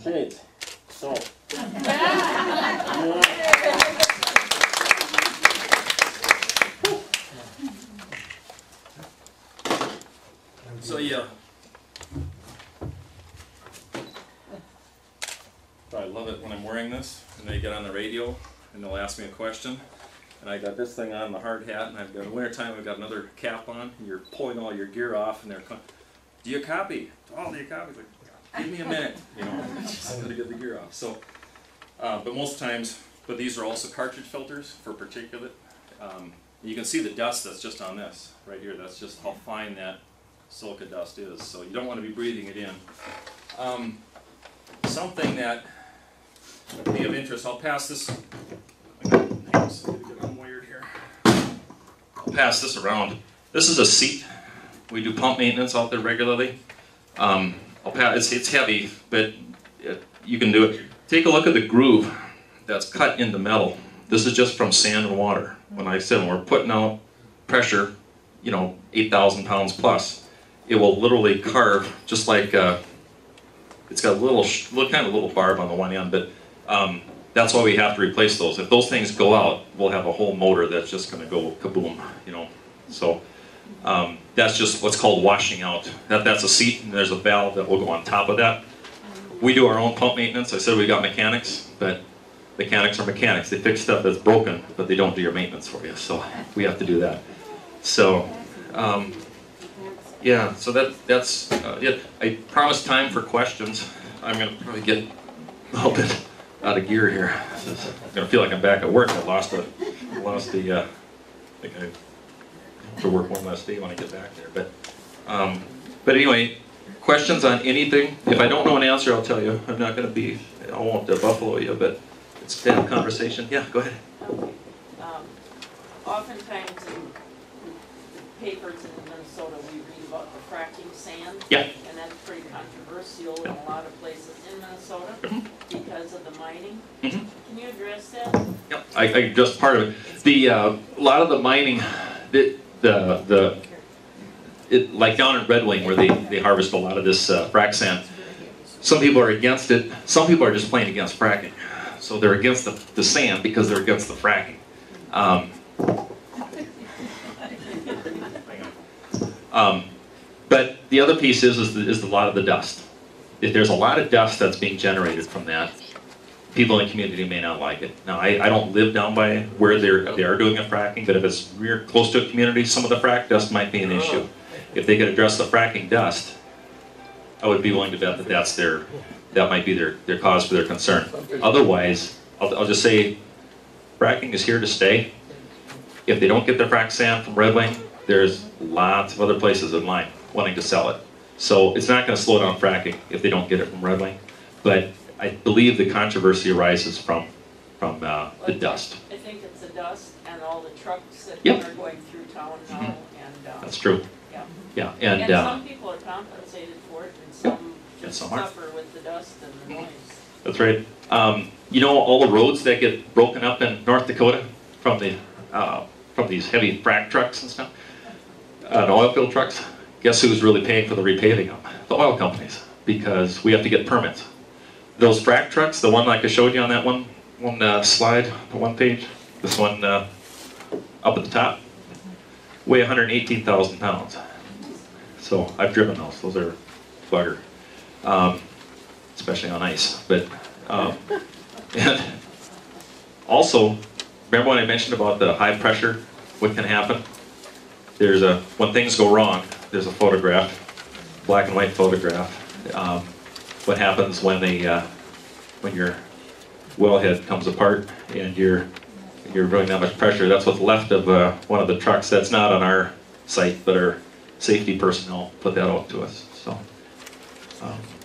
A: shades. So. So yeah. wearing this, and they get on the radio, and they'll ask me a question. And I got this thing on, the hard hat, and I've got, in wintertime, I've got another cap on, and you're pulling all your gear off, and they're do you copy? Oh, do you copy? Like, give me a minute, you know, I just gotta get the gear off. So, but most times, but these are also cartridge filters for particulate. You can see the dust that's just on this, right here. That's just how fine that silica dust is. So you don't want to be breathing it in. Something that would be of interest, I'll pass this, I'm wired here. I'll pass this around. This is a seat. We do pump maintenance out there regularly. It's heavy, but you can do it. Take a look at the groove that's cut into metal. This is just from sand and water. When I said we're putting out pressure, you know, 8,000 pounds plus, it will literally carve just like it's got a little kind of little barb on the one end, but that's why we have to replace those. If those things go out, we'll have a whole motor that's just going to go kaboom, you know. So that's just what's called washing out. That's a seat, and there's a valve that will go on top of that. We do our own pump maintenance. I said we got mechanics, but mechanics are mechanics. They fix stuff that's broken, but they don't do your maintenance for you. So we have to do that. So yeah, so that's it. I promised time for questions. I'm going to probably get a little bit out of gear here. I'm going to feel like I'm back at work. I lost the I think I have to work one last day when I get back there. But anyway, questions on anything? If I don't know an answer, I'll tell you. I'm not going to be, I won't buffalo you, but it's a damn conversation. Yeah, go ahead.
E: Okay. Oftentimes in papers in Minnesota, we read about the fracking sand.
A: Yeah.
E: And that's pretty controversial in a lot of places in Minnesota because of the mining. Can you address that?
A: Yep, I just part of it. A lot of the mining, like down in Red Wing where they harvest a lot of this frac sand. Some people are against it. Some people are just plain against fracking. So they're against the sand because they're against the fracking. But the other piece is a lot of the dust. If there's a lot of dust that's being generated from that, people in the community may not like it. Now, I don't live down by where they are doing a fracking, but if it's real close to a community, some of the frack dust might be an issue. If they could address the fracking dust, I would be willing to bet that that might be their cause for their concern. Otherwise, I'll just say, fracking is here to stay. If they don't get their frac sand from Red Wing, there's lots of other places in line wanting to sell it. So it's not going to slow down fracking if they don't get it from Red Wing. But I believe the controversy arises from the dust.
E: I think it's the dust and all the trucks that are going through town now. And
A: that's true.
E: Yeah.
A: Yeah.
E: And some people are compensated for it, and some just suffer with the dust and the noise.
A: That's right. You know, all the roads that get broken up in North Dakota from these heavy frac trucks and stuff, and oil field trucks, guess who's really paying for the repaving of them? The oil companies, because we have to get permits. Those frac trucks, the one like I showed you on that one slide, the one page, this one up at the top, weigh 118,000 pounds. So I've driven those. Those are bugger, especially on ice. But and also, remember when I mentioned about the high pressure? What can happen? When things go wrong, there's a photograph, black and white photograph. What happens when your wellhead comes apart and you're doing that much pressure? That's what's left of one of the trucks. That's not on our site, but our safety personnel put that out to us. So,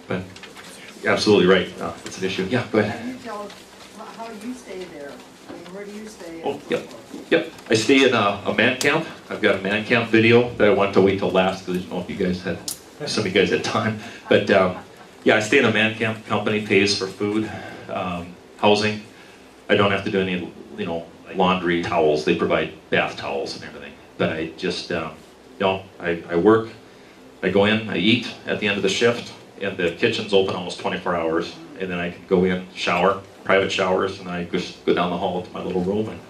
A: but you're absolutely right. It's an issue. Yeah, go ahead.
F: Can you tell us how you stay there? I mean, where do you stay?
A: Oh, yep. I stay in a man camp. I've got a man camp video that I wanted to wait till last because I didn't know if you guys had, some of you guys had time. But yeah, I stay in a man camp. Company pays for food, housing. I don't have to do any, laundry, towels. They provide bath towels and everything. But I just, I work. I go in, I eat at the end of the shift, and the kitchen's open almost 24 hours. And then I can go in, shower, private showers, and I just go down the hall to my little room and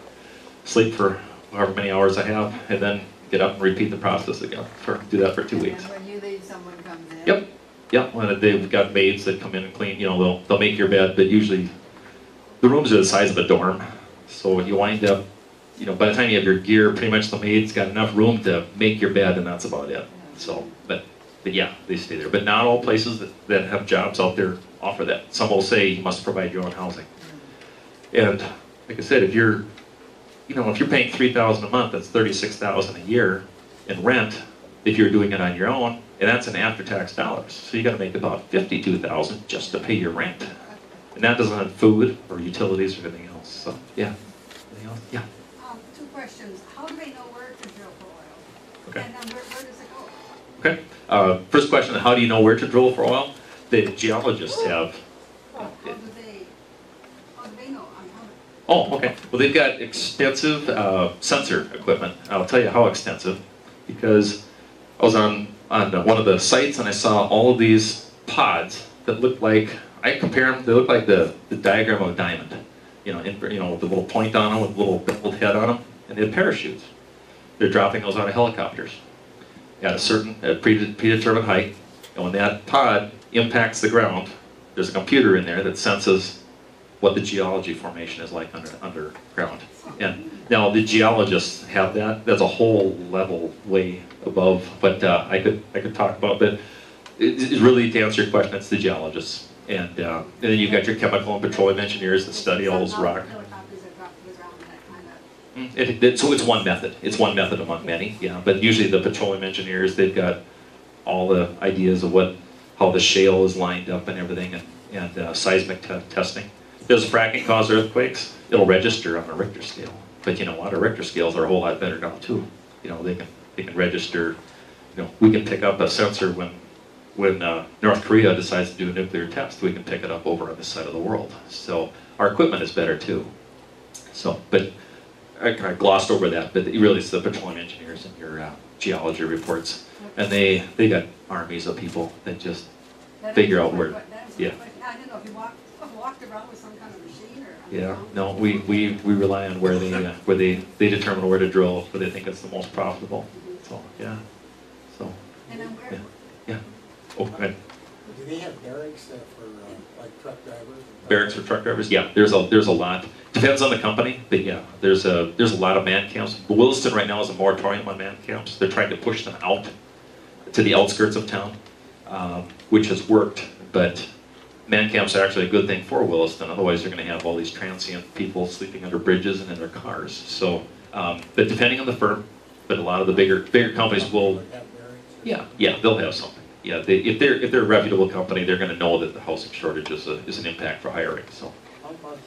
A: sleep for however many hours I have, and then get up and repeat the process again. Do that for 2 weeks.
F: And when you leave, someone comes in?
A: Yep. When they've got maids that come in and clean, they'll make your bed, but usually the rooms are the size of a dorm, so you wind up, you know, by the time you have your gear, pretty much the maid's got enough room to make your bed, and that's about it. So, but yeah, they stay there. But not all places that have jobs out there offer that. Some will say you must provide your own housing. And like I said, if you're paying $3,000 a month, that's $36,000 a year in rent. If you're doing it on your own, and that's in after-tax dollars. So you got to make about $52,000 just to pay your rent, and that doesn't have food or utilities or anything else. So yeah, anything else? Yeah.
F: 2 questions. How do they know where to drill for oil?
A: Okay.
F: And then where does it go?
A: Okay. First question: how do you know where to drill for oil? The geologists have.
F: How do they know?
A: Oh, okay. Well, they've got extensive sensor equipment. I'll tell you how extensive, because I was on one of the sites and I saw all of these pods that looked like, I compare them, they look like the diagram of a diamond. You know, with the little point on them, with a little beveled head on them, and they had parachutes. They're dropping those out of helicopters at a certain predetermined height, and when that pod impacts the ground, there's a computer in there that senses what the geology formation is like underground. And now the geologists have that. That's a whole level way above what I could talk about. But it really, to answer your question, it's the geologists. And then you've got your chemical and petroleum engineers that study all those rock. So it's one method. It's one method among many. Yeah. But usually the petroleum engineers, they've got all the ideas of how the shale is lined up and everything, and seismic testing. Does fracking cause earthquakes? It'll register on a Richter scale. But you know what? Our Richter scales are a whole lot better now too. You know, they can register. You know, we can pick up a sensor when North Korea decides to do a nuclear test. We can pick it up over on this side of the world. So our equipment is better too. So, but I kind of glossed over that. But really, it's the petroleum engineers and your geology reports, and they got armies of people that just figure out where. Yeah.
F: I don't know if you walked around with some kind of machine or.
A: Yeah, no, we rely on where they determine where to drill, where they think it's the most profitable. So yeah, so.
F: And then where?
A: Yeah. Oh, go ahead.
D: Do they have barracks for like truck drivers?
A: Barracks for truck drivers? Yeah, there's a lot. Depends on the company, but yeah, there's a lot of man camps. Williston right now is a moratorium on man camps. They're trying to push them out to the outskirts of town, which has worked, but. Man camps are actually a good thing for Williston. Otherwise, they're going to have all these transient people sleeping under bridges and in their cars. So, but depending on the firm, but a lot of the bigger companies will. Yeah, they'll have something. Yeah, if they're a reputable company, they're going to know that the housing shortage is an impact for hiring. So.
D: How about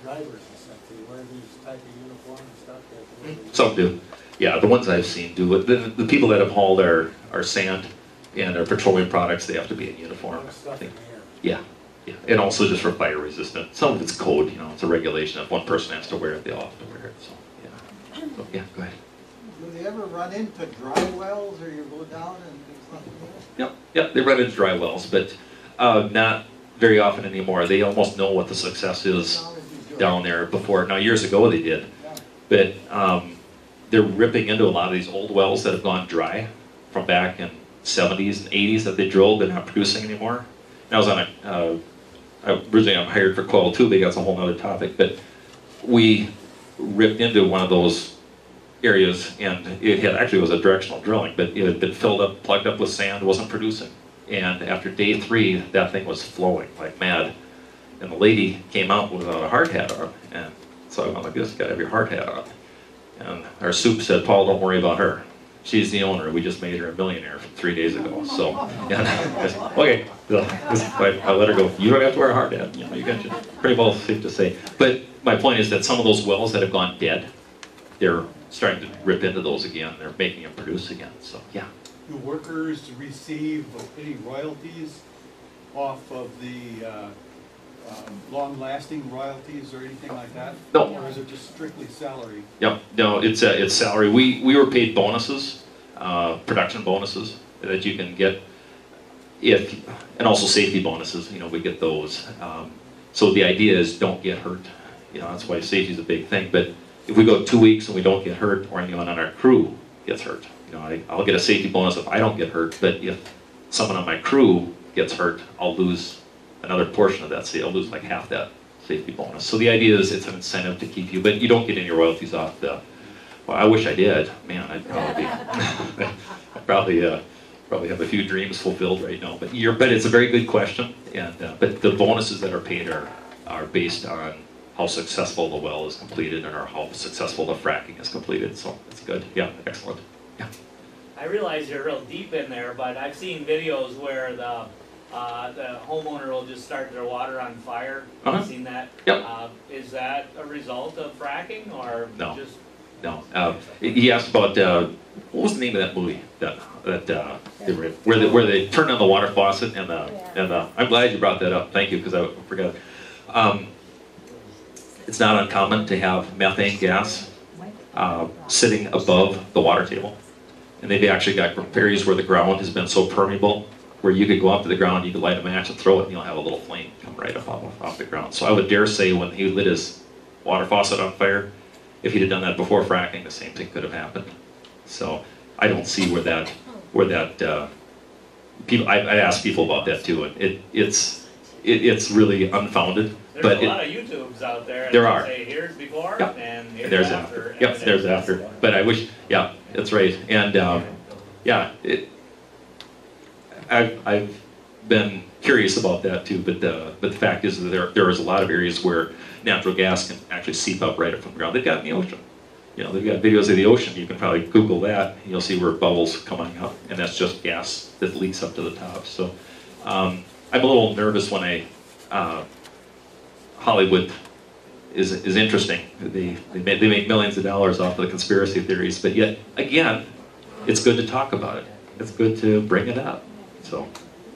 D: drivers and stuff? Do you wear these type of uniform and stuff?
A: Some do. Yeah, the ones I've seen do it. The people that have hauled our sand and our petroleum products, they have to be in uniform. Yeah. Yeah, and also just for fire resistant. Some of it's code, you know, it's a regulation. If one person has to wear it, they all have to wear it. So yeah. So, yeah, go ahead.
C: Do they ever run into dry wells, or you go down and things like that?
A: Yep, they run into dry wells, but not very often anymore. They almost know what the success is down there before. Now, years ago they did, but they're ripping into a lot of these old wells that have gone dry from back in 70s and 80s that they drilled. They're not producing anymore. And I was on originally I'm hired for coil tubing, that's a whole other topic, but we ripped into one of those areas, and it was a directional drilling, but it had been plugged up with sand, wasn't producing. And after day 3, that thing was flowing like mad. And the lady came out without a hard hat on, and so I went like this, got every hard hat on. And our soup said, "Paul, don't worry about her. She's the owner. We just made her a millionaire 3 days ago." So, yeah, I said, okay. I let her go. You don't have to wear a hard hat. You know, you got you. Pretty well safe to say. But my point is that some of those wells that have gone dead, they're starting to rip into those again. They're making them produce again. So, yeah.
G: Do workers receive any royalties off of the long-lasting royalties or anything like that?
A: No.
G: Or is it just strictly salary?
A: Yep. No, it's salary. We were paid bonuses, production bonuses that you can get, and also safety bonuses. You know, we get those. So the idea is don't get hurt. You know, that's why safety is a big thing. But if we go 2 weeks and we don't get hurt, or anyone on our crew gets hurt, you know, I'll get a safety bonus if I don't get hurt. But if someone on my crew gets hurt, I'll lose another portion of that. So I'll lose like half that safety bonus. So the idea is it's an incentive to keep you, but you don't get any royalties off the. Well, I wish I did. Man, I'd probably be, I'd probably have a few dreams fulfilled right now. But it's a very good question. And but the bonuses that are paid are based on how successful the well is completed and or how successful the fracking is completed. So that's good. Yeah, excellent. Yeah.
H: I realize you're real deep in there, but I've seen videos where the homeowner will just start their water on fire.
A: Uh-huh.
H: I've seen that.
A: Yep.
H: Is that a result of fracking or
A: No.
H: just?
A: No. He asked about what was the name of that movie that they were in, where they turned on the water faucet and I'm glad you brought that up. Thank you, because I forgot. It's not uncommon to have methane gas sitting above the water table, and they've actually got areas where the ground has been so permeable where you could go up to the ground, you could light a match and throw it, and you'll have a little flame come right up off the ground. So I would dare say when he lit his water faucet on fire, if he'd have done that before fracking, the same thing could have happened. So I don't see where that people. I ask people about that too, and it's really unfounded.
H: There's a lot of YouTubes out there.
A: There are.
H: Say here's before
A: Yep.
H: and here's
A: There's
H: after.
A: after. Yep, there's after. But I wish. Yeah, that's right. And I've been curious about that too. But the fact is that there is a lot of areas where natural gas can actually seep up right up from the ground. They've got in the ocean. You know, they've got videos of the ocean. You can probably Google that, and you'll see where bubbles coming up, and that's just gas that leaks up to the top. So I'm a little nervous when Hollywood is interesting. They make millions of dollars off of the conspiracy theories, but yet again, it's good to talk about it. It's good to bring it up. So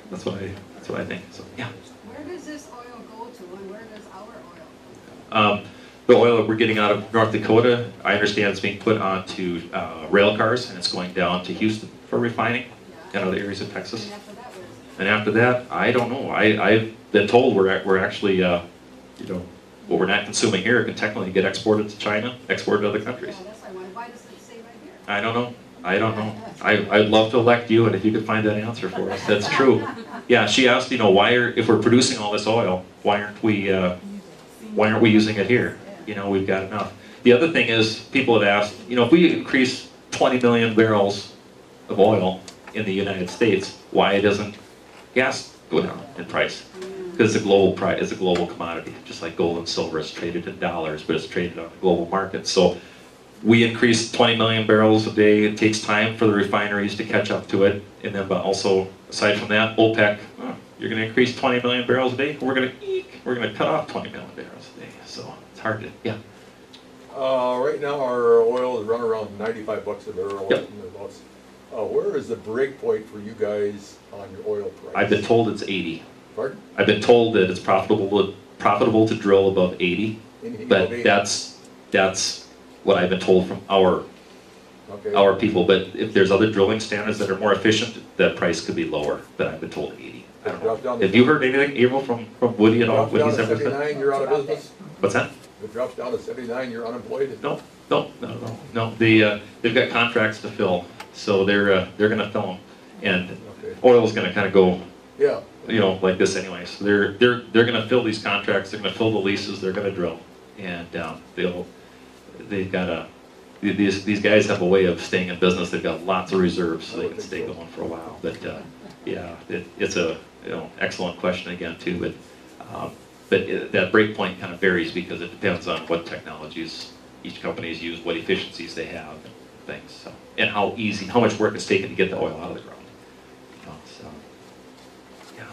A: that's what I think. So yeah.
F: Where does this oil go to, and where does our oil?
A: The oil that we're getting out of North Dakota, I understand it's being put onto rail cars, and it's going down to Houston for refining and other areas of Texas.
F: And after that, where is it?
A: And after that, I don't know. I've been told we're actually, what we're not consuming here can technically get exported to China, exported to other countries.
F: Yeah, that's why does it say right here?
A: I don't know. I'd love to elect you, and if you could find that answer for us, that's true. Yeah, she asked, if we're producing all this oil, why aren't we using it here? We've got enough. The other thing is, people have asked, if we increase 20 million barrels of oil in the United States, why doesn't gas go down in price? Because it's a global price, it's a global commodity, just like gold and silver is traded in dollars, but it's traded on the global market. So we increase 20 million barrels a day. It takes time for the refineries to catch up to it, and then, but also aside from that, OPEC, you're going to increase 20 million barrels a day. We're going to cut off 20 million barrels a day. So it's hard to, yeah.
I: Right now our oil is running around 95 bucks a barrel.
A: Yep.
I: Where is the break point for you guys on your oil price?
A: I've been told it's 80.
I: Pardon?
A: I've been told that it's profitable to drill above 80, but that's what I've been told from our people. But if there's other drilling standards that are more efficient, that price could be lower. But I've been told 80. I don't know. Have you heard anything, April, from Woody at all?
I: If it drops down to 79, you're out of business?
A: What's that?
I: If it drops down to 79, you're unemployed?
A: No. They've got contracts to fill, so they're going to fill them, and oil's going to kind of go, like this anyway. So they're going to fill these contracts. They're going to fill the leases. They're going to drill, and they've got these guys have a way of staying in business. They've got lots of reserves, so they can stay going for a while. But it's a excellent question again too. But that break point kind of varies because it depends on what technologies each company's used, what efficiencies they have, and things. So, and how much work it's taken to get the oil out of the ground.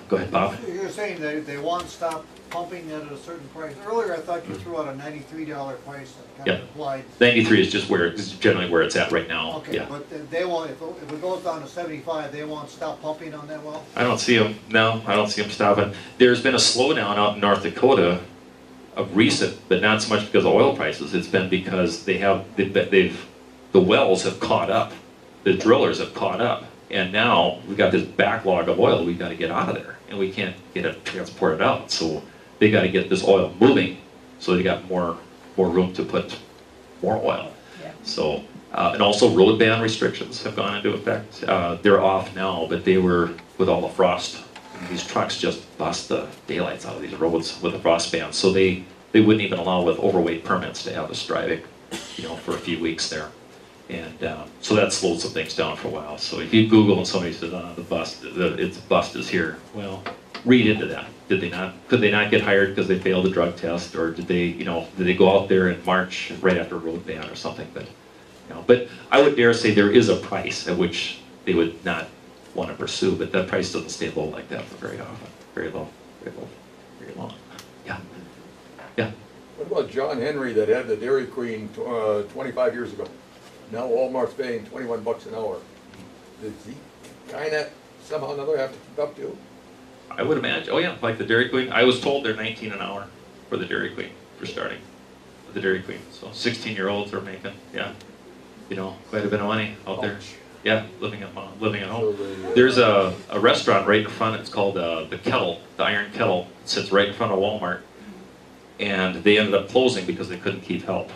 A: Go ahead, Bob.
C: You're saying they won't stop pumping at a certain price. Earlier, I thought you threw out a $93 price that kind of applied.
A: 93 is just generally where it's at right now.
C: Okay, but they won't. If it goes down to 75, they won't stop pumping on that well.
A: I don't see them. No, I don't see them stopping. There's been a slowdown out in North Dakota of recent, but not so much because of oil prices. It's been because the wells have caught up. The drillers have caught up, and now we've got this backlog of oil we've got to get out of there, and we can't get it transported out. So they got to get this oil moving, so they got more room to put more oil. Yeah. So and also road ban restrictions have gone into effect. They're off now, but they were with all the frost these trucks just bust the daylights out of these roads with the frost bands. So they wouldn't even allow with overweight permits to have us driving, for a few weeks there. And so that slowed some things down for a while. So if you Google and somebody says, the bust is here, well, read into that. Did they not? Could they not get hired because they failed a drug test, or did they go out there in March right after a road ban or something? But I would dare say there is a price at which they would not want to pursue, but that price doesn't stay low like that for very often. Very low, very low, very long. Yeah. Yeah.
I: What about John Henry that had the Dairy Queen 25 years ago? Now Walmart's paying $21 an hour. Does he kind of somehow or another have to keep up to?
A: I would imagine. Oh yeah, like the Dairy Queen. I was told they're 19 an hour for the Dairy Queen for starting. The Dairy Queen. So 16-year-olds are making, quite a bit of money out there. Yeah, living at home. There's a restaurant right in front. It's called the Kettle, the Iron Kettle. It sits right in front of Walmart, and they ended up closing because they couldn't keep help.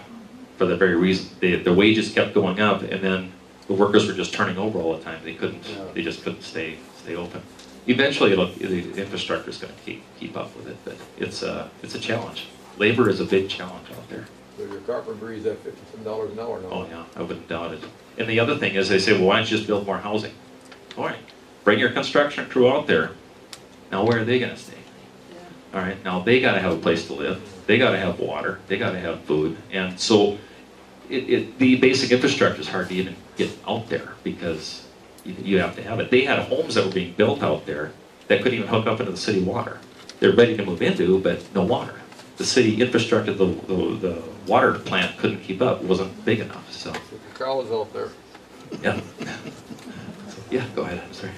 A: For the very reason, the wages kept going up, and then the workers were just turning over all the time. They couldn't. They just couldn't stay open. Eventually, the infrastructure is going to keep up with it, but it's a challenge. Labor is a big challenge out there.
I: So your carpentry is at $57 an hour now.
A: Oh yeah, I wouldn't doubt it. And the other thing is, they say, well, why don't you just build more housing? All right, bring your construction crew out there. Now, where are they going to stay? All right, now they got to have a place to live. They got to have water. They got to have food, and so. The basic infrastructure is hard to even get out there because you have to have it. They had homes that were being built out there that couldn't even hook up into the city water. They're ready to move into, but no water. The city infrastructure, the water plant couldn't keep up. It wasn't big enough. So.
I: The cows out there.
A: Yeah. Yeah, go ahead. I'm sorry.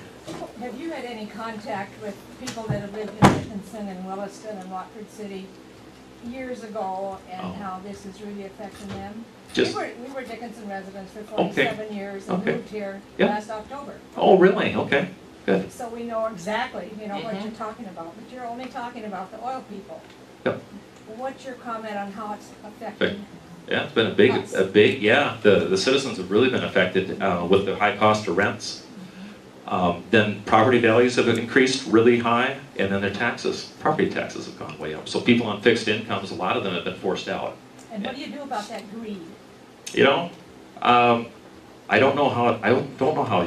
F: Have you had any contact with people that have lived in Dickinson and Williston and Watford City years ago, and how this is really affecting them? We were Dickinson residents for 47 years and moved here last October.
A: Oh, really? Okay, good.
F: So we know exactly, what you're talking about, but you're only talking about the oil people.
A: Yep.
F: What's your comment on how it's affecting?
A: Yeah, it's been a big, yeah. The citizens have really been affected with the high cost of rents. Then property values have increased really high, and then their property taxes have gone way up. So people on fixed incomes, a lot of them have been forced out.
F: And what do you do about that greed?
A: I don't know how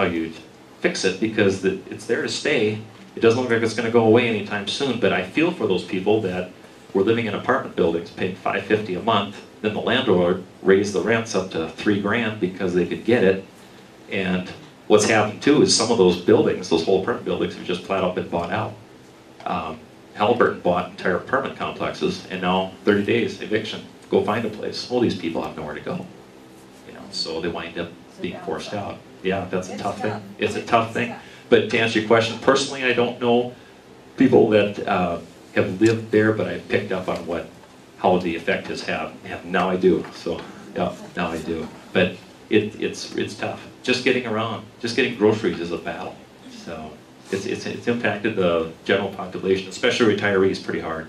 A: you fix it because it's there to stay. It doesn't look like it's going to go away anytime soon. But I feel for those people that were living in apartment buildings, paying $550 a month. Then the landlord raised the rents up to $3,000 because they could get it. And what's happened too is some of those buildings, those whole apartment buildings, have just flat out been bought out. Halliburton bought entire apartment complexes, and now 30 days eviction. Go find a place. Well, these people have nowhere to go, so they wind up being forced out. Yeah, that's a tough thing. It's a tough thing. But to answer your question, personally, I don't know people that have lived there, but I picked up on how the effect has had. Now I do. So yeah, now I do. But it's tough. Just getting around, just getting groceries is a battle. So it's impacted the general population, especially retirees, pretty hard.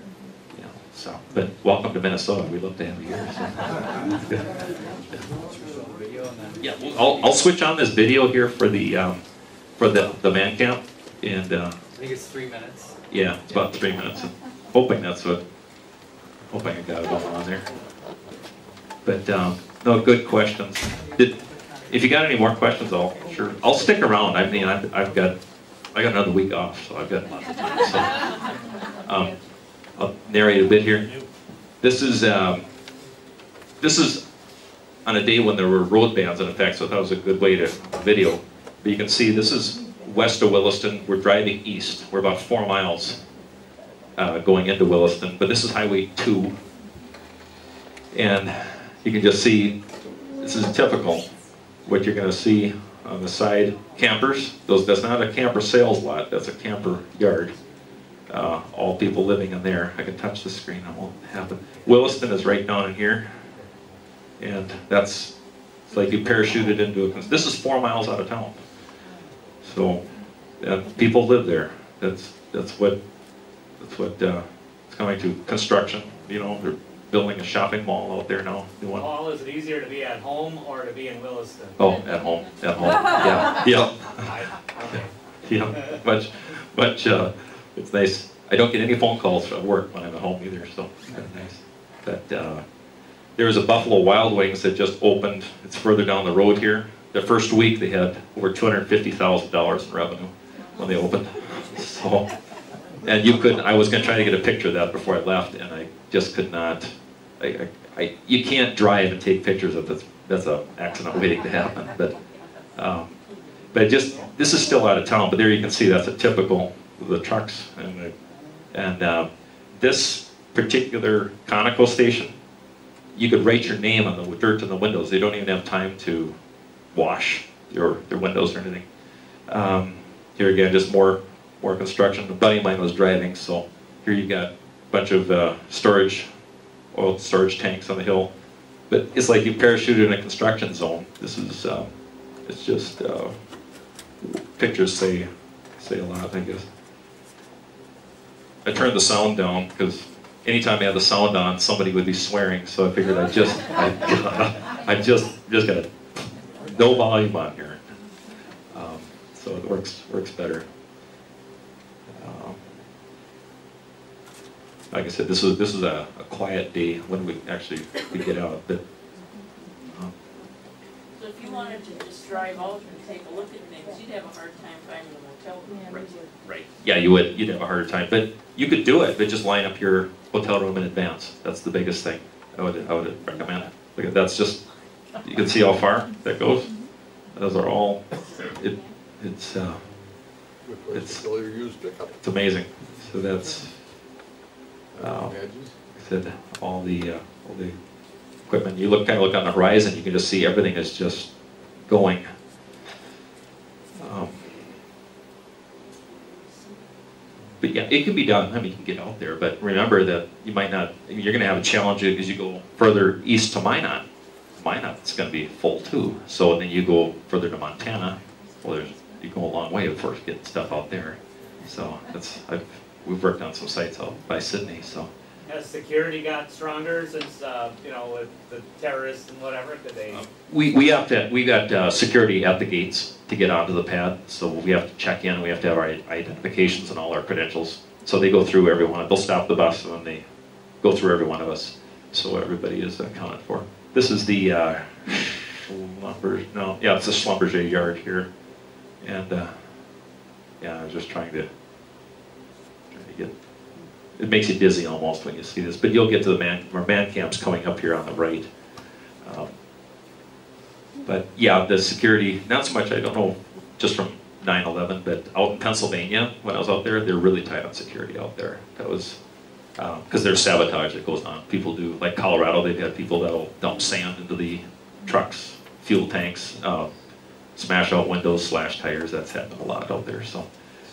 A: So, but welcome to Minnesota. We'd love to have you here. So. Yeah, I'll switch on this video here for the man camp, and
J: I think it's 3 minutes.
A: Yeah, it's about 3 minutes. Hoping I got it all on there. But no, good questions. If you got any more questions, I'll stick around. I mean, I got another week off, so I've got lots of time. So, I'll narrate a bit here. This is on a day when there were road bans in effect, so I thought it was a good way to video. But you can see this is west of Williston. We're driving east. We're about 4 miles going into Williston, but this is Highway 2. And you can just see, this is typical, what you're going to see on the side. Campers, that's not a camper sales lot, that's a camper yard. All people living in there. I can touch the screen, it won't happen. Williston is right down in here. And it's like you parachuted into this is 4 miles out of town. So people live there. That's what it's coming to construction. They're building a shopping mall out there now.
H: Paul, is it easier to be at home or to be in Williston?
A: Oh, at home. Yeah. Yeah.
H: Okay.
A: Yeah. But it's nice. I don't get any phone calls from work when I'm at home either, so it's kind of nice. But there was a Buffalo Wild Wings that just opened. It's further down the road here. The first week they had over $250,000 in revenue when they opened. So, and you couldn't. I was going to try to get a picture of that before I left, and I just could not. You can't drive and take pictures of this. That's an accident waiting to happen. But just this is still out of town. But there you can see that's a typical of the trucks and this particular Conoco station. You could write your name on the dirt in the windows. They don't even have time to wash their windows or anything. Here again, just more construction. A buddy of mine was driving, so here you got a bunch of oil storage tanks on the hill. But it's like you parachuted in a construction zone. This is, it's just, pictures say a lot, I guess. I turned the sound down because anytime I had the sound on, somebody would be swearing. So I figured I just got no volume on here. So it works better. Like I said, this is a quiet day when we actually could get out. But
E: so if you wanted to just drive out and take a look at things, you'd have a hard time finding a hotel room.
A: Right. Yeah, you would. You'd have a harder time. But you could do it, but just line up your hotel room in advance. That's the biggest thing. I would recommend it. Look at that's just. You can see how far that goes. Those are all. It's amazing. So that's. I said all the equipment. You kind of look on the horizon. You can just see everything is just going. But yeah, it can be done. I mean, you can get out there, but remember that you might not. You're going to have a challenge because you go further east to Minot. Minot, it's going to be full too. So then you go further to Montana. Well, you go a long way before getting stuff out there. So we've worked on some sites out by Sydney. So
H: has security got stronger since with the terrorists and whatever? Could they?
A: We got security at the gates to get onto the pad. So we have to check in. We have to have our identifications and all our credentials. So they go through every one. They'll stop the bus and then they go through every one of us. So everybody is accounted for. This is the it's the Schlumberger yard here, and I was just trying to get. It makes you dizzy almost when you see this, but you'll get to our man camp's coming up here on the right. But yeah, the security, not so much. I don't know, just from 9/11, but out in Pennsylvania when I was out there, they're really tight on security out there. That was. Because there's sabotage that goes on. People do, like Colorado, they've had people that'll dump sand into the trucks, fuel tanks, smash out windows, slash tires. That's happened a lot out there. So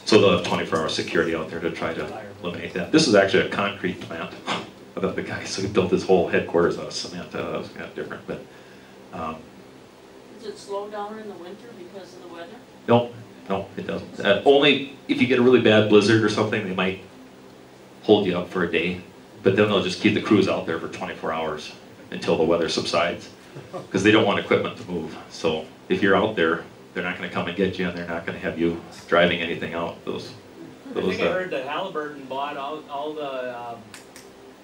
A: they'll have 24-hour security out there to try to eliminate that. This is actually a concrete plant about the guy. So he built his whole headquarters out of cement. That was kind of different, but.
E: Does it slow down in the winter because of the weather?
A: No, it doesn't. Only if you get a really bad blizzard or something, they might hold you up for a day, but then they'll just keep the crews out there for 24 hours until the weather subsides, because they don't want equipment to move. So if you're out there, they're not going to come and get you, and they're not going to have you driving anything out.
H: I think I heard that Halliburton bought all the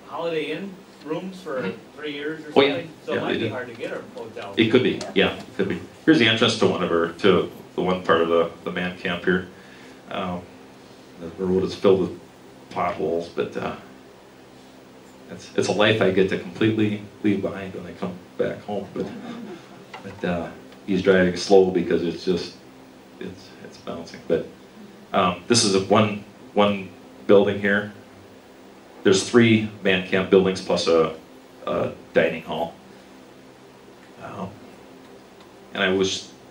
H: Holiday Inn rooms for 3 years or something.
A: Oh, yeah.
H: So it might be hard to get a hotel.
A: It could be, yeah, it could be. Here's the entrance to the one part of the man camp here. The road is filled with potholes, but it's a life I get to completely leave behind when I come back home. But he's driving slow because it's bouncing. But this is one building here. There's 3 man camp buildings plus a dining hall. And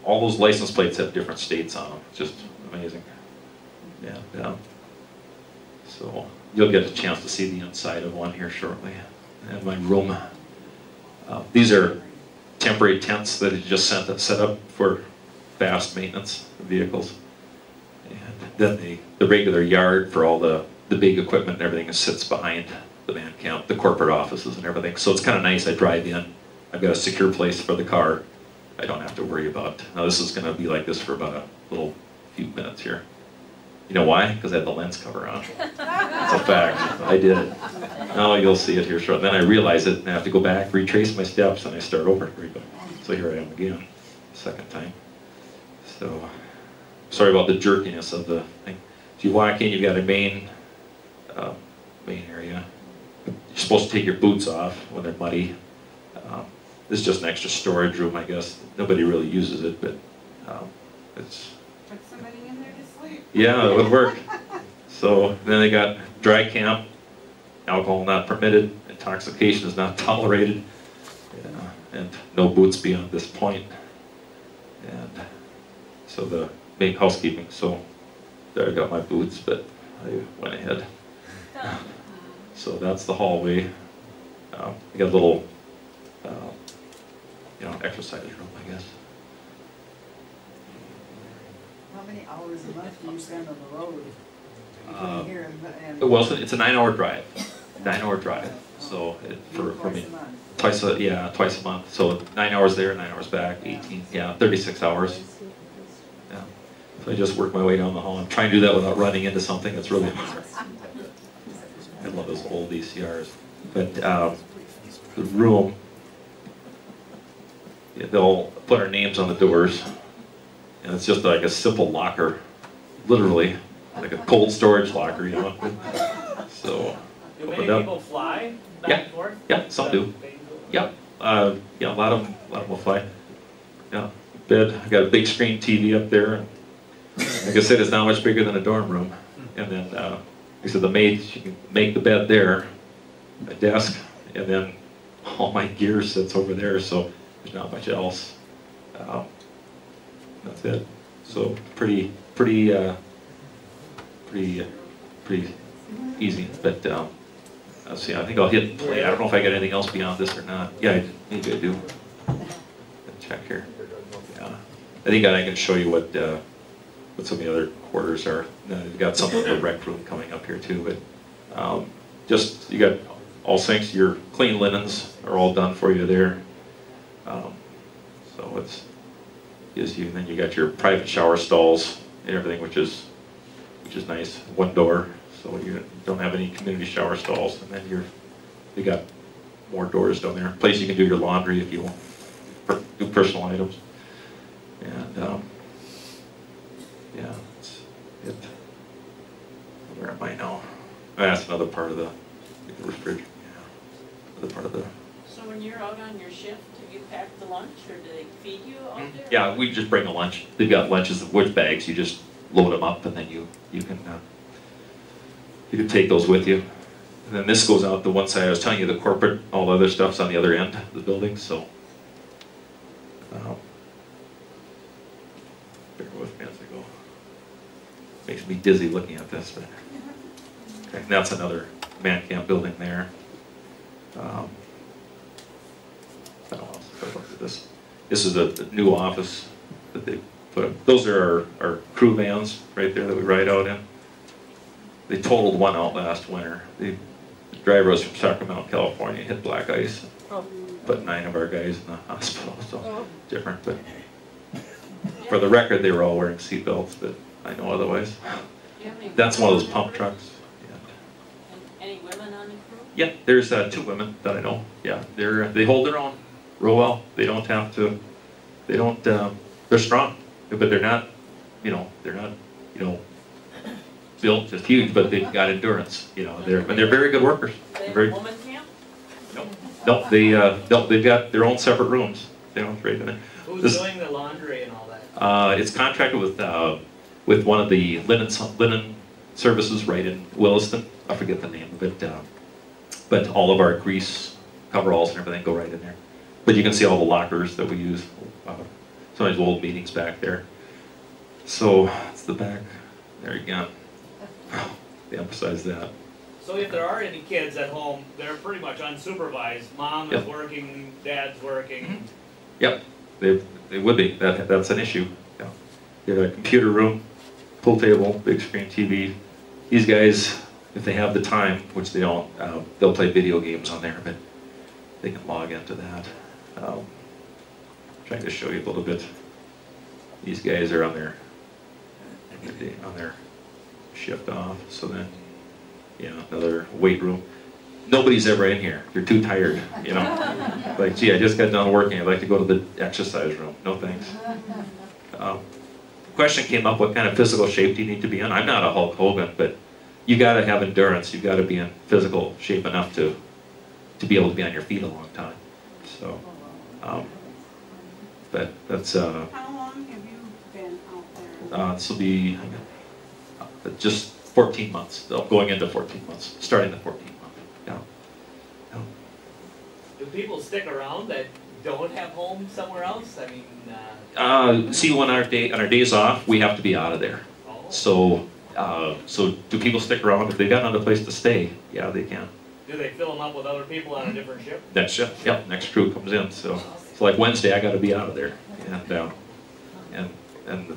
A: all those license plates have different states on them. It's just amazing. Yeah. So you'll get a chance to see the inside of one here shortly. And my room. These are temporary tents that are just set up for fast maintenance of vehicles. And then the regular yard for all the big equipment and everything sits behind the man camp, the corporate offices and everything. So it's kind of nice. I drive in. I've got a secure place for the car. I don't have to worry about. Now this is going to be like this for about a few minutes here. You know why? Because I had the lens cover on. It's a fact. I did it. Now you'll see it here shortly. Then I realize it, and I have to go back, retrace my steps, and I start over. So here I am again, second time. So, sorry about the jerkiness of the thing. If you walk in, you've got a main area. You're supposed to take your boots off when they're muddy. This is just an extra storage room, I guess. Nobody really uses it, but it's...
K: Put somebody in there to sleep.
A: Yeah, it would work. So then they got dry camp, alcohol not permitted, intoxication is not tolerated, and no boots beyond this point. And so the main housekeeping, so there I got my boots, but I went ahead. So that's the hallway. We got a little, exercise room, I guess.
K: How many hours a month do you spend on the road? Between here and
A: Well, it's a 9-hour drive. 9-hour drive. So for me, twice a month. So 9 hours there, 9 hours back, 18, 36 hours. Yeah. So I just work my way down the hall. I'm trying to do that without running into something that's really hard. I love those old ECRs. But the room, they'll put our names on the doors, and it's just like a simple locker, literally, like a cold storage locker, you know. So,
H: do many people fly back and forth?
A: Yeah, some do. Yeah, a lot of them will fly. Yeah, bed. I got a big screen TV up there, and like I said, it's not much bigger than a dorm room. And then, like I said, the maid, she can make the bed there, a desk, and then all my gear sits over there, so there's not much else. That's it. So pretty easy. But let's see. I think I'll hit play. I don't know if I got anything else beyond this or not. Yeah, maybe I do. Check here. Yeah, I think I can show you what some of the other quarters are. We've got some of the rec room coming up here too. But just you got all sinks. Your clean linens are all done for you there. So it's gives you. And then you got your private shower stalls and everything, which is nice. One door, so you don't have any community shower stalls. And then you got more doors down there. Place you can do your laundry if you want, do personal items. And yeah, it. Where am I now? That's another part of the refrigerator. Yeah, another part of the.
E: So when you're out on your shift, do you pack the lunch, or do they feed you out there?
A: Yeah, we just bring a lunch. They've got lunches, wood bags. You just load them up, and then you can take those with you. And then this goes out the one side. I was telling you the corporate, all the other stuff's on the other end of the building. So bear with me as I go. Makes me dizzy looking at this, but okay, and that's another man camp building there. I don't know if I looked at this. This is a new office that they put up. Those are our crew vans right there that we ride out in. They totaled one out last winter. The driver was from Sacramento, California, hit black ice. Put 9 of our guys in the hospital, so different. But for the record, they were all wearing seat belts, but I know otherwise. That's one of those pump trucks.
E: Yeah. Any women on the crew?
A: Yeah, there's 2 women that I know. Yeah, they hold their own real well. They don't have to. They don't. They're strong, but they're not. They're not. Built just huge, but they've got endurance. They're very good workers.
E: They have
A: very,
E: a woman camp?
A: Nope. They've got their own separate rooms. They don't trade in it.
H: Who's doing the laundry and all that?
A: It's contracted with one of the linen services right in Williston. I forget the name of it, but all of our grease coveralls and everything go right in there. But you can see all the lockers that we use. Sometimes we'll hold meetings back there. So it's the back there again. They emphasize that.
H: So if there are any kids at home, they're pretty much unsupervised. Mom is working, dad's working.
A: Yep, they would be. That's an issue. Yeah. You have a computer room, pool table, big screen TV. These guys, if they have the time, which they don't, they'll play video games on there, but they can log into that. Trying to show you a little bit. These guys are on their shift off. So then, yeah, another weight room. Nobody's ever in here. You're too tired, you know. Like, gee, I just got done working. I'd like to go to the exercise room. No thanks. Question came up, what kind of physical shape do you need to be in? I'm not a Hulk Hogan, but you got to have endurance. You've got to be in physical shape enough to be able to be on your feet a long time. So, but that's.
K: How long have you been out there?
A: This will be just 14 months. Going into 14 months, starting the 14th month. Yeah. Yeah.
H: Do people stick around that don't have homes somewhere else? I mean,
A: see, when on our days off, we have to be out of there.
H: oh.
A: So do people stick around if they've got another place to stay? Yeah, they can.
H: Do they fill them up with other people on a different ship?
A: Next shift, yep, next crew comes in. So like Wednesday, I got to be out of there, and in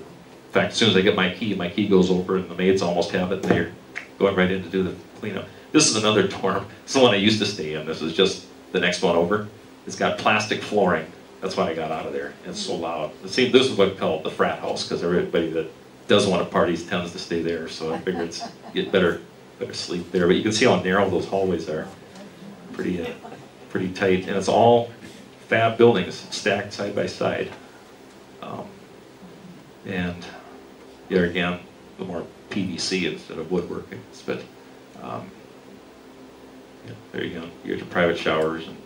A: fact, as soon as I get my key goes over, and the maids almost have it, and they're going right in to do the cleanup. This is another dorm. This is the one I used to stay in. This is just the next one over. It's got plastic flooring. That's why I got out of there. It's so loud. See, this is what I call it the frat house, because everybody that does want to parties tends to stay there. So I figured get better sleep there. But you can see how narrow those hallways are. Pretty tight, and it's all fab buildings stacked side by side. And there again, the more PVC instead of woodworking. But yeah, there you go. You get your private showers and.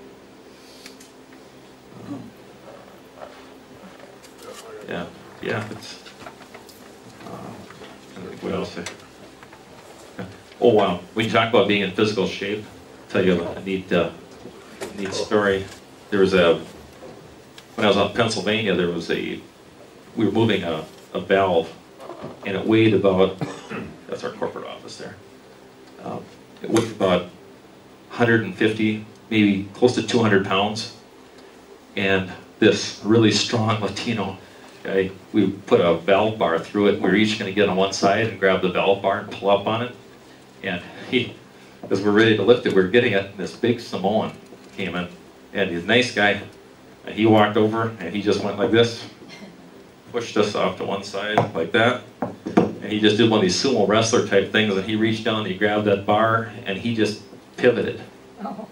A: Yeah, it's. What else? Oh wow! When you talk about being in physical shape, I'll tell you a neat story. There was when I was out in Pennsylvania, we were moving a valve, and it weighed about. That's our corporate office there. It weighed about 150, maybe close to 200 pounds, and this really strong Latino guy, we put a valve bar through it. We were each going to get on one side and grab the valve bar and pull up on it. And as we're ready to lift it, we're getting it, and this big Samoan came in, and he's a nice guy, and he walked over, and he just went like this, pushed us off to one side like that, and he just did one of these sumo wrestler type things, and he reached down and he grabbed that bar, and he just pivoted.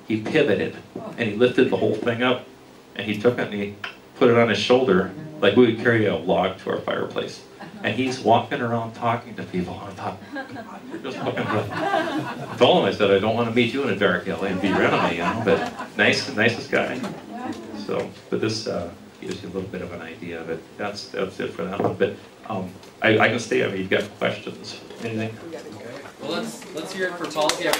A: He pivoted, and he lifted the whole thing up, and he took it and he put it on his shoulder, like we would carry a log to our fireplace. And he's walking around talking to people. I thought, God, you're just looking for. I told him, I said, I don't want to meet you in a dark alley and be rid of me, you know. But nicest guy. So, but this gives you a little bit of an idea of it. That's it for that one. But I can stay. I mean, you've got questions, anything?
J: Well, let's hear it for Paul.
A: Yeah.